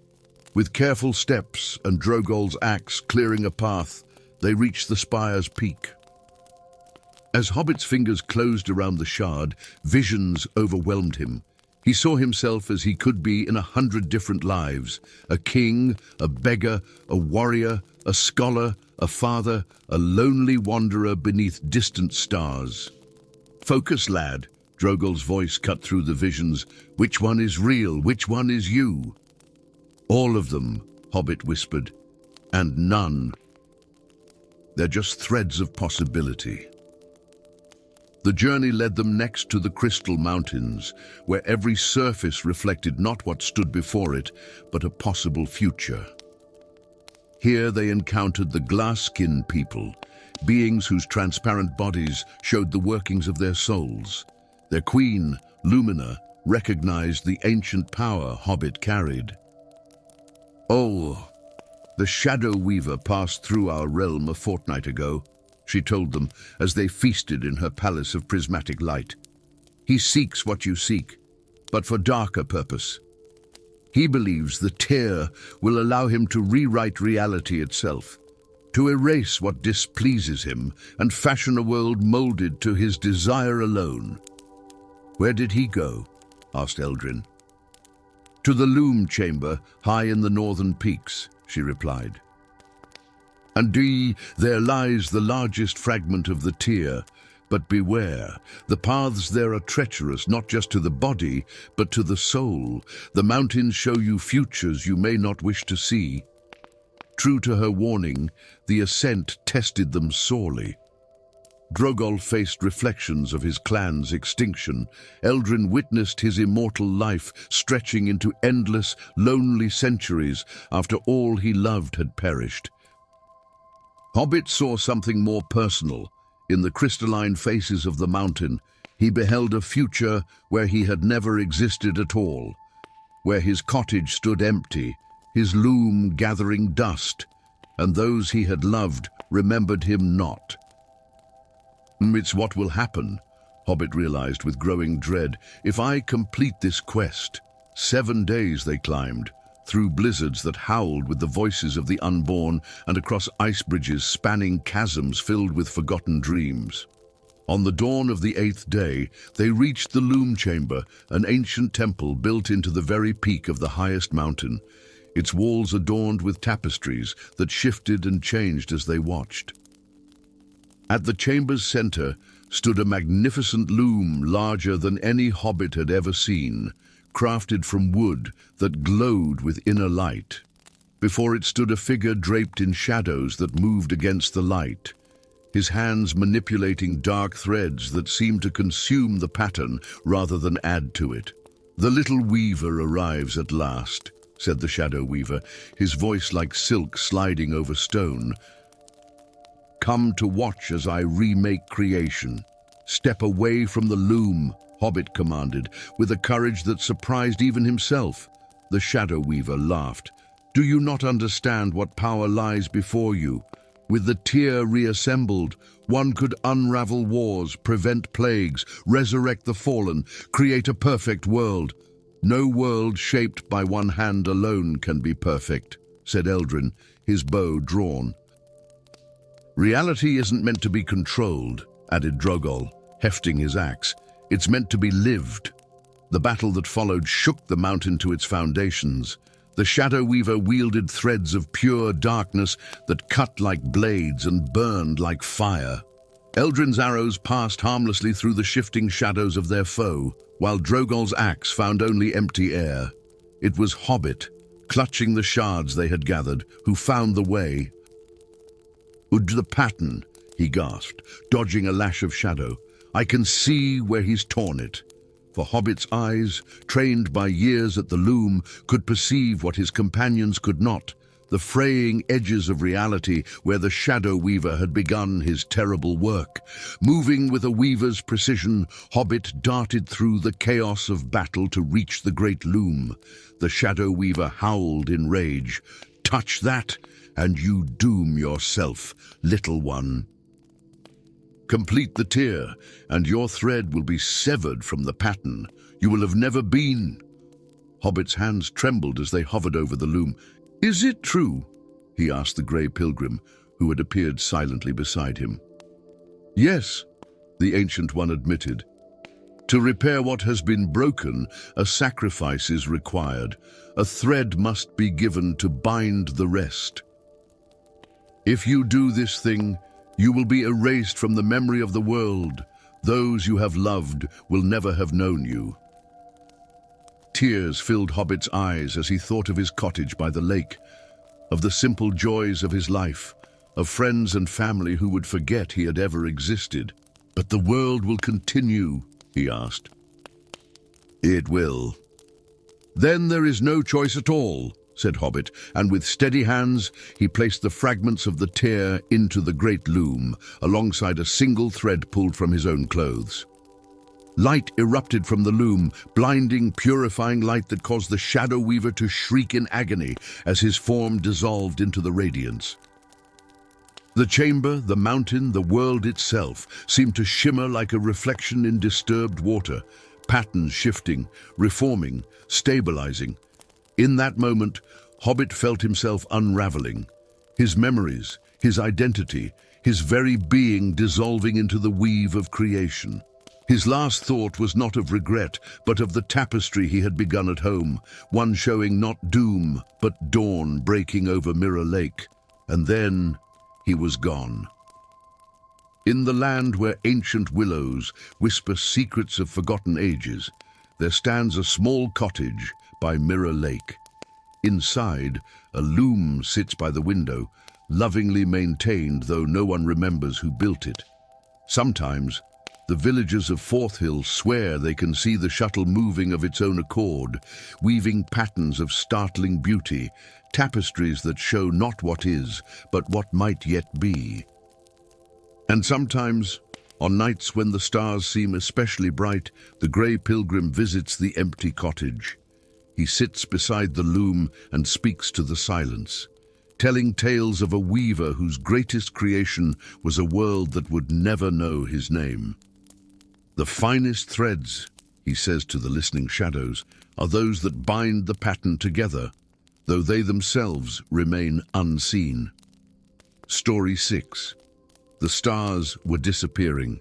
With careful steps and Drogal's axe clearing a path, they reached the spire's peak. As Hobbit's fingers closed around the shard, visions overwhelmed him. He saw himself as he could be in 100 different lives: a king, a beggar, a warrior, a scholar, a father, a lonely wanderer beneath distant stars. "Focus, lad," Drogal's voice cut through the visions. "Which one is real? Which one is you?" "All of them," Hobbit whispered, "and none. They're just threads of possibility." The journey led them next to the Crystal Mountains, where every surface reflected not what stood before it, but a possible future. Here they encountered the glass-skinned people, beings whose transparent bodies showed the workings of their souls. Their queen, Lumina, recognized the ancient power Hobbit carried. "Oh, the Shadow Weaver passed through our realm a fortnight ago," she told them as they feasted in her palace of prismatic light. "He seeks what you seek, but for darker purpose. He believes the tear will allow him to rewrite reality itself, to erase what displeases him and fashion a world molded to his desire alone." "Where did he go?" asked Eldrin. "To the loom chamber high in the northern peaks," she replied. "And there lies the largest fragment of the tear. But beware, the paths there are treacherous, not just to the body, but to the soul. The mountains show you futures you may not wish to see." True to her warning, the ascent tested them sorely. Drogoll faced reflections of his clan's extinction. Eldrin witnessed his immortal life stretching into endless, lonely centuries after all he loved had perished. Hobbit saw something more personal. In the crystalline faces of the mountain, he beheld a future where he had never existed at all, where his cottage stood empty, his loom gathering dust, and those he had loved remembered him not. "It's what will happen," Hobbit realized with growing dread, "if I complete this quest." 7 days they climbed, through blizzards that howled with the voices of the unborn and across ice bridges spanning chasms filled with forgotten dreams. On the dawn of the 8th day, they reached the loom chamber, an ancient temple built into the very peak of the highest mountain, its walls adorned with tapestries that shifted and changed as they watched. At the chamber's center stood a magnificent loom larger than any Hobbit had ever seen, crafted from wood that glowed with inner light. Before it stood a figure draped in shadows that moved against the light, his hands manipulating dark threads that seemed to consume the pattern rather than add to it. "The little weaver arrives at last," said the Shadow Weaver, his voice like silk sliding over stone. "Come to watch as I remake creation." "Step away from the loom," Hobbit commanded, with a courage that surprised even himself. The Shadow Weaver laughed. "Do you not understand what power lies before you? With the tear reassembled, one could unravel wars, prevent plagues, resurrect the fallen, create a perfect world. No world shaped by one hand alone can be perfect," said Eldrin, his bow drawn. "Reality isn't meant to be controlled," added Drogoll, hefting his axe. "It's meant to be lived." The battle that followed shook the mountain to its foundations. The Shadow Weaver wielded threads of pure darkness that cut like blades and burned like fire. Eldrin's arrows passed harmlessly through the shifting shadows of their foe, while Drogoll's axe found only empty air. It was Hobbit, clutching the shards they had gathered, who found the way. "The pattern," he gasped, dodging a lash of shadow. "I can see where he's torn it." For Hobbit's eyes, trained by years at the loom, could perceive what his companions could not, the fraying edges of reality where the Shadow Weaver had begun his terrible work. Moving with a weaver's precision, Hobbit darted through the chaos of battle to reach the great loom. The Shadow Weaver howled in rage. "Touch that, and you doom yourself, little one. Complete the tear, and your thread will be severed from the pattern. You will have never been." Hobbit's hands trembled as they hovered over the loom. "Is it true?" he asked the grey pilgrim, who had appeared silently beside him. "Yes," the Ancient One admitted. "To repair what has been broken, a sacrifice is required. A thread must be given to bind the rest. If you do this thing, you will be erased from the memory of the world. Those you have loved will never have known you." Tears filled Hobbit's eyes as he thought of his cottage by the lake, of the simple joys of his life, of friends and family who would forget he had ever existed. "But the world will continue?" he asked. "It will." "Then there is no choice at all," said Hobbit, and with steady hands he placed the fragments of the tear into the great loom, alongside a single thread pulled from his own clothes. Light erupted from the loom, blinding, purifying light that caused the Shadow Weaver to shriek in agony as his form dissolved into the radiance. The chamber, the mountain, the world itself seemed to shimmer like a reflection in disturbed water, patterns shifting, reforming, stabilizing. In that moment, Hobbit felt himself unraveling, his memories, his identity, his very being dissolving into the weave of creation. His last thought was not of regret, but of the tapestry he had begun at home, one showing not doom, but dawn breaking over Mirror Lake. And then he was gone. In the land where ancient willows whisper secrets of forgotten ages, there stands a small cottage by Mirror Lake. Inside, a loom sits by the window, lovingly maintained though no one remembers who built it. Sometimes, the villagers of Fourth Hill swear they can see the shuttle moving of its own accord, weaving patterns of startling beauty, tapestries that show not what is, but what might yet be. And sometimes, on nights when the stars seem especially bright, the grey pilgrim visits the empty cottage. He sits beside the loom and speaks to the silence, telling tales of a weaver whose greatest creation was a world that would never know his name. The finest threads, he says to the listening shadows, are those that bind the pattern together, though they themselves remain unseen. Story 6. The stars were disappearing.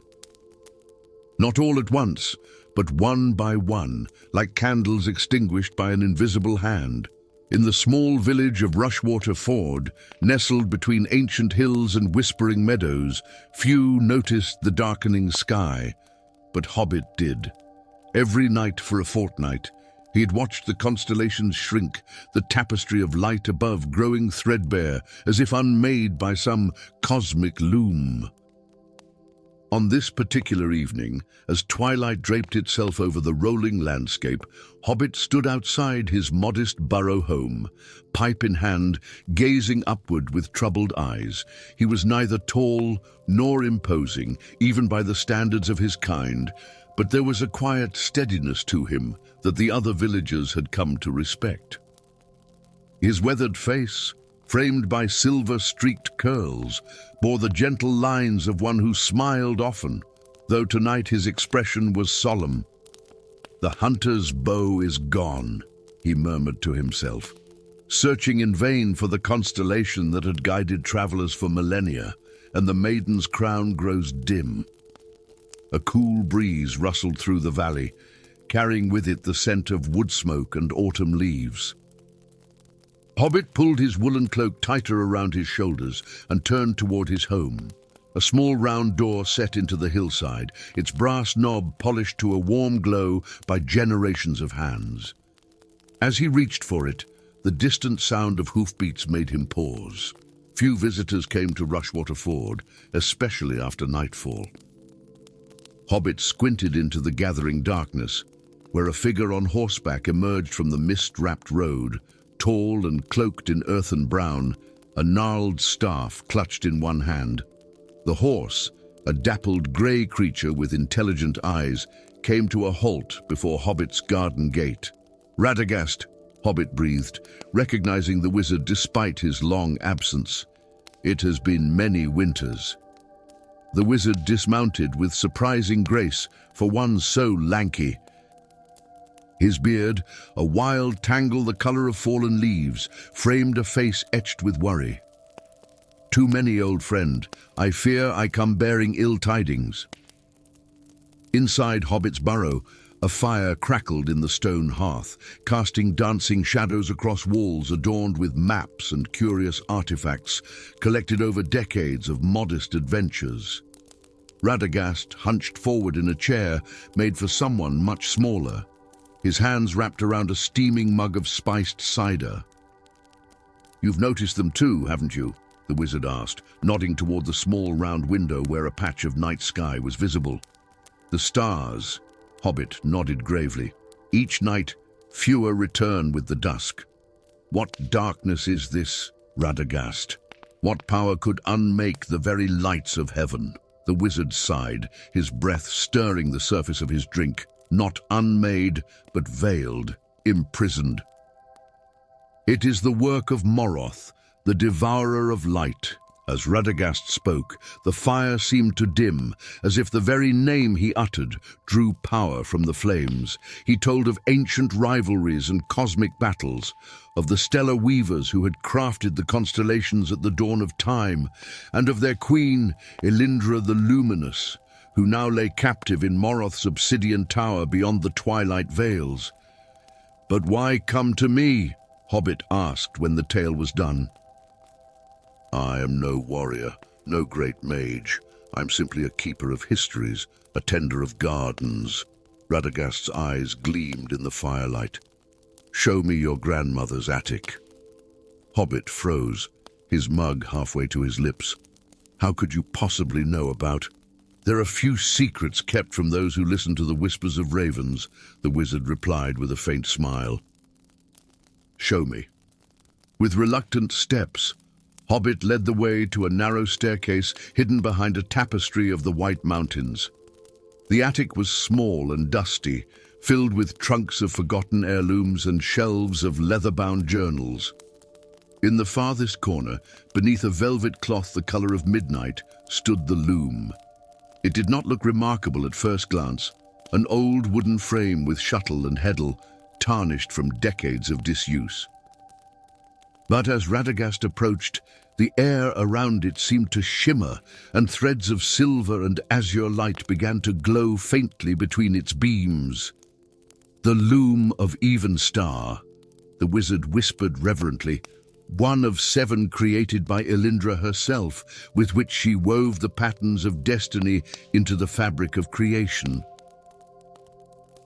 Not all at once, but one by one, like candles extinguished by an invisible hand. In the small village of Rushwater Ford, nestled between ancient hills and whispering meadows, few noticed the darkening sky. But Hobbit did. Every night for a fortnight, he had watched the constellations shrink, the tapestry of light above growing threadbare, as if unmade by some cosmic loom. On this particular evening, as twilight draped itself over the rolling landscape, Hobbit stood outside his modest burrow home, pipe in hand, gazing upward with troubled eyes. He was neither tall nor imposing, even by the standards of his kind, but there was a quiet steadiness to him that the other villagers had come to respect. His weathered face, framed by silver-streaked curls, bore the gentle lines of one who smiled often, though tonight his expression was solemn. "The hunter's bow is gone," he murmured to himself, searching in vain for the constellation that had guided travelers for millennia, and the maiden's crown grows dim. A cool breeze rustled through the valley, carrying with it the scent of wood smoke and autumn leaves. Hobbit pulled his woolen cloak tighter around his shoulders and turned toward his home. A small round door set into the hillside, its brass knob polished to a warm glow by generations of hands. As he reached for it, the distant sound of hoofbeats made him pause. Few visitors came to Rushwater Ford, especially after nightfall. Hobbit squinted into the gathering darkness, where a figure on horseback emerged from the mist-wrapped road, tall and cloaked in earthen brown, a gnarled staff clutched in one hand. The horse, a dappled grey creature with intelligent eyes, came to a halt before Hobbit's garden gate. "Radagast," Hobbit breathed, recognizing the wizard despite his long absence. "It has been many winters." The wizard dismounted with surprising grace for one so lanky. His beard, a wild tangle the color of fallen leaves, framed a face etched with worry. "Too many, old friend. I fear I come bearing ill tidings." Inside Hobbit's burrow, a fire crackled in the stone hearth, casting dancing shadows across walls adorned with maps and curious artifacts collected over decades of modest adventures. Radagast hunched forward in a chair made for someone much smaller, his hands wrapped around a steaming mug of spiced cider. "You've noticed them too, haven't you?" the wizard asked, nodding toward the small round window where a patch of night sky was visible. "The stars," Hobbit nodded gravely. "Each night, fewer return with the dusk." What darkness is this, Radagast? What power could unmake the very lights of heaven? The wizard sighed, his breath stirring the surface of his drink, not unmade, but veiled, imprisoned. It is the work of Moroth, the devourer of light. As Radagast spoke, the fire seemed to dim, as if the very name he uttered drew power from the flames. He told of ancient rivalries and cosmic battles, of the stellar weavers who had crafted the constellations at the dawn of time, and of their queen, Elindra the Luminous, who now lay captive in Moroth's obsidian tower beyond the twilight veils. "But why come to me?" Hobbit asked when the tale was done. "I am no warrior, no great mage. I'm simply a keeper of histories, a tender of gardens." Radagast's eyes gleamed in the firelight. "Show me your grandmother's attic." Hobbit froze, his mug halfway to his lips. "How could you possibly know about—" "There are few secrets kept from those who listen to the whispers of ravens," the wizard replied with a faint smile. "Show me." With reluctant steps, Hobbit led the way to a narrow staircase hidden behind a tapestry of the White Mountains. The attic was small and dusty, filled with trunks of forgotten heirlooms and shelves of leather-bound journals. In the farthest corner, beneath a velvet cloth the color of midnight, stood the loom. It did not look remarkable at first glance, an old wooden frame with shuttle and heddle, tarnished from decades of disuse. But as Radagast approached, the air around it seemed to shimmer, and threads of silver and azure light began to glow faintly between its beams. "The loom of Evenstar," the wizard whispered reverently, "one of 7 created by Elindra herself, with which she wove the patterns of destiny into the fabric of creation."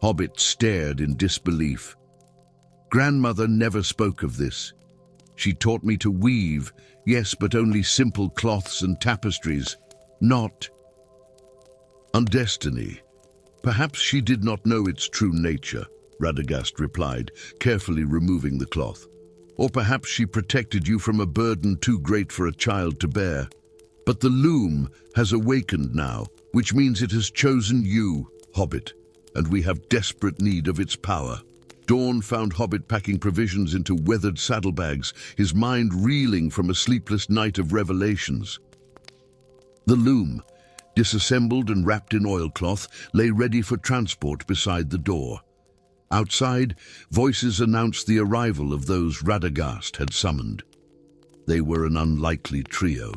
Hobbit stared in disbelief. "Grandmother never spoke of this. She taught me to weave, yes, but only simple cloths and tapestries, not on destiny. Perhaps she did not know its true nature," Radagast replied, carefully removing the cloth. "Or perhaps she protected you from a burden too great for a child to bear. But the loom has awakened now, which means it has chosen you, Hobbit, and we have desperate need of its power." Dawn found Hobbit packing provisions into weathered saddlebags, his mind reeling from a sleepless night of revelations. The loom, disassembled and wrapped in oilcloth, lay ready for transport beside the door. Outside, voices announced the arrival of those Radagast had summoned. They were an unlikely trio.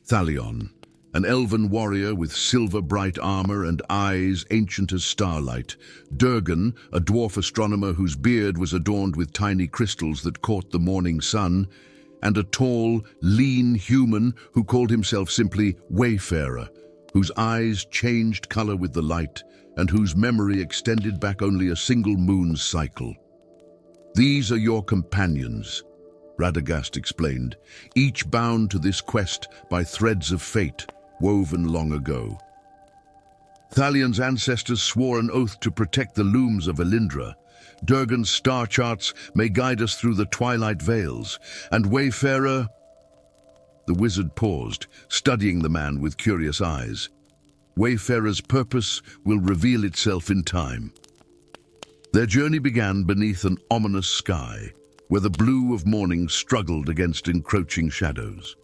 Thalion, an elven warrior with silver-bright armor and eyes ancient as starlight. Durgan, a dwarf astronomer whose beard was adorned with tiny crystals that caught the morning sun, and a tall, lean human who called himself simply Wayfarer, whose eyes changed color with the light and whose memory extended back only a single moon's cycle. "These are your companions," Radagast explained, "each bound to this quest by threads of fate, woven long ago. Thalion's ancestors swore an oath to protect the looms of Elindra. Durgan's star charts may guide us through the twilight veils, and Wayfarer—" The wizard paused, studying the man with curious eyes. "Wayfarer's purpose will reveal itself in time." Their journey began beneath an ominous sky, where the blue of morning struggled against encroaching shadows.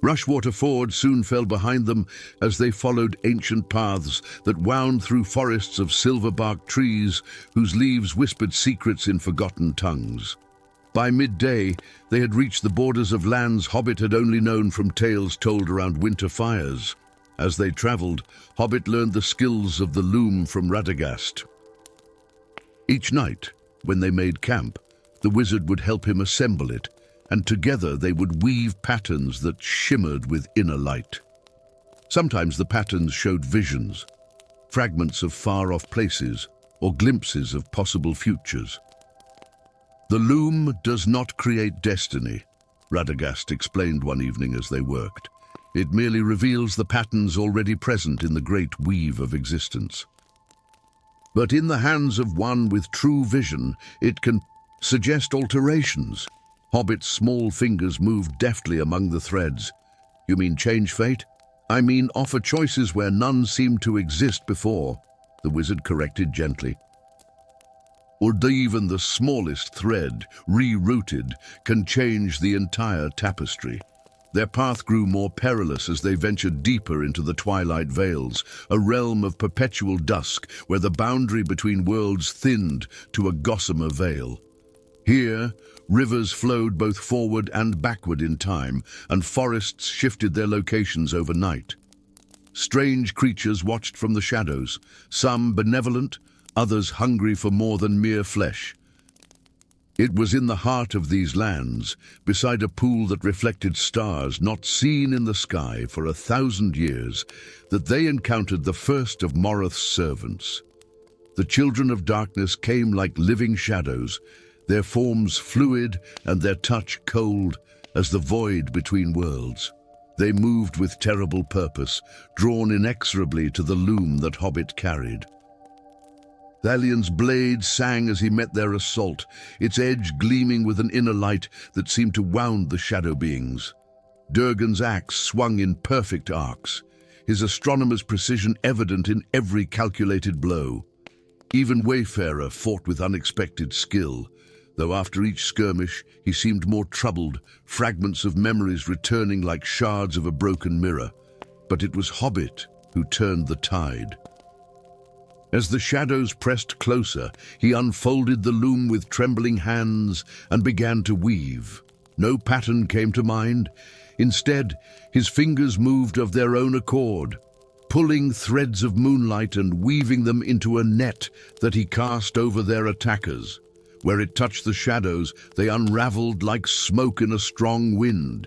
Rushwater Ford soon fell behind them as they followed ancient paths that wound through forests of silver-barked trees whose leaves whispered secrets in forgotten tongues. By midday, they had reached the borders of lands Hobbit had only known from tales told around winter fires. As they traveled, Hobbit learned the skills of the loom from Radagast. Each night, when they made camp, the wizard would help him assemble it, and together they would weave patterns that shimmered with inner light. Sometimes the patterns showed visions, fragments of far-off places, or glimpses of possible futures. "The loom does not create destiny," Radagast explained one evening as they worked. "It merely reveals the patterns already present in the great weave of existence. But in the hands of one with true vision, it can..." suggest alterations. Hobbit's small fingers moved deftly among the threads. You mean change fate? I mean offer choices where none seemed to exist before, the wizard corrected gently. Or even the smallest thread, rerouted, can change the entire tapestry. Their path grew more perilous as they ventured deeper into the twilight vales, a realm of perpetual dusk where the boundary between worlds thinned to a gossamer veil. Here, rivers flowed both forward and backward in time, and forests shifted their locations overnight. Strange creatures watched from the shadows, some benevolent, others hungry for more than mere flesh. It was in the heart of these lands, beside a pool that reflected stars not seen in the sky for 1,000 years, that they encountered the first of Morgoth's servants. The children of darkness came like living shadows, their forms fluid and their touch cold as the void between worlds. They moved with terrible purpose, drawn inexorably to the loom that Hobbit carried. Thalion's blade sang as he met their assault, its edge gleaming with an inner light that seemed to wound the shadow beings. Durgan's axe swung in perfect arcs, his astronomer's precision evident in every calculated blow. Even Wayfarer fought with unexpected skill, though after each skirmish he seemed more troubled, fragments of memories returning like shards of a broken mirror. But it was Hobbit who turned the tide. As the shadows pressed closer, he unfolded the loom with trembling hands and began to weave. No pattern came to mind. Instead, his fingers moved of their own accord, pulling threads of moonlight and weaving them into a net that he cast over their attackers. Where it touched the shadows, they unraveled like smoke in a strong wind.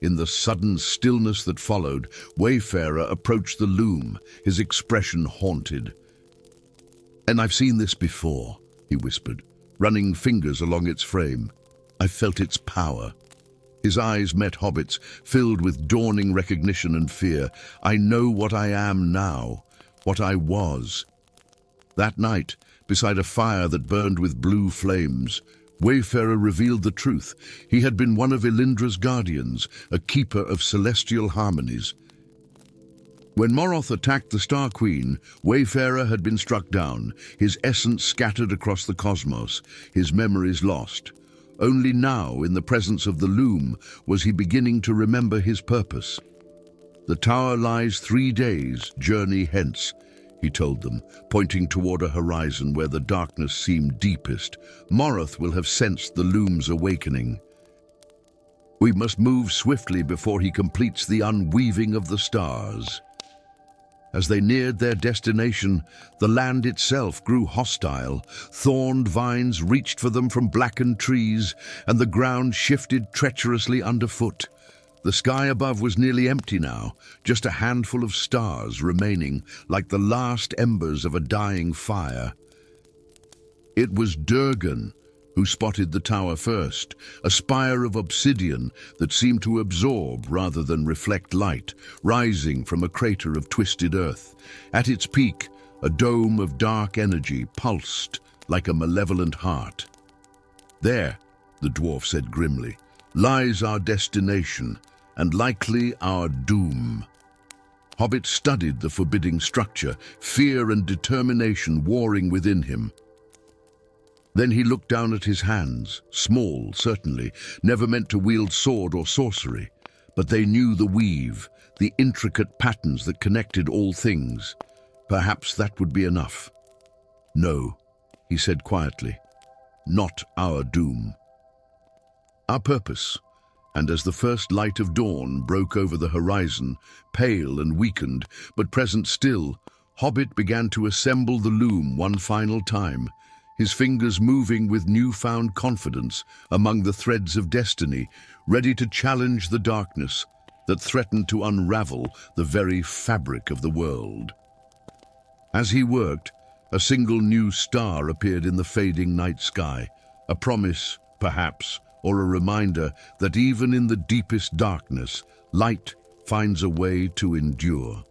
In the sudden stillness that followed, Wayfarer approached the loom, his expression haunted. "And I've seen this before," he whispered, running fingers along its frame. "I felt its power." His eyes met Hobbit's, filled with dawning recognition and fear. "I know what I am now, what I was." That night, beside a fire that burned with blue flames, Wayfarer revealed the truth. He had been one of Elindra's guardians, a keeper of celestial harmonies. When Morgoth attacked the Star Queen, Wayfarer had been struck down, his essence scattered across the cosmos, his memories lost. Only now, in the presence of the loom, was he beginning to remember his purpose. "The tower lies 3 days' journey hence," he told them, pointing toward a horizon where the darkness seemed deepest. "Morgoth will have sensed the loom's awakening. We must move swiftly before he completes the unweaving of the stars." As they neared their destination, the land itself grew hostile. Thorned vines reached for them from blackened trees, and the ground shifted treacherously underfoot. The sky above was nearly empty now, just a handful of stars remaining, like the last embers of a dying fire. It was Durgan who spotted the tower first, a spire of obsidian that seemed to absorb rather than reflect light, rising from a crater of twisted earth. At its peak, a dome of dark energy pulsed like a malevolent heart. "There," the dwarf said grimly, "lies our destination, and likely our doom." Hobbit studied the forbidding structure, fear and determination warring within him. Then he looked down at his hands, small, certainly, never meant to wield sword or sorcery, but they knew the weave, the intricate patterns that connected all things. Perhaps that would be enough. "No," he said quietly, "not our doom. Our purpose." And as the first light of dawn broke over the horizon, pale and weakened, but present still, Hobbit began to assemble the loom one final time, his fingers moving with newfound confidence among the threads of destiny, ready to challenge the darkness that threatened to unravel the very fabric of the world. As he worked, a single new star appeared in the fading night sky, a promise, perhaps, or a reminder that even in the deepest darkness, light finds a way to endure.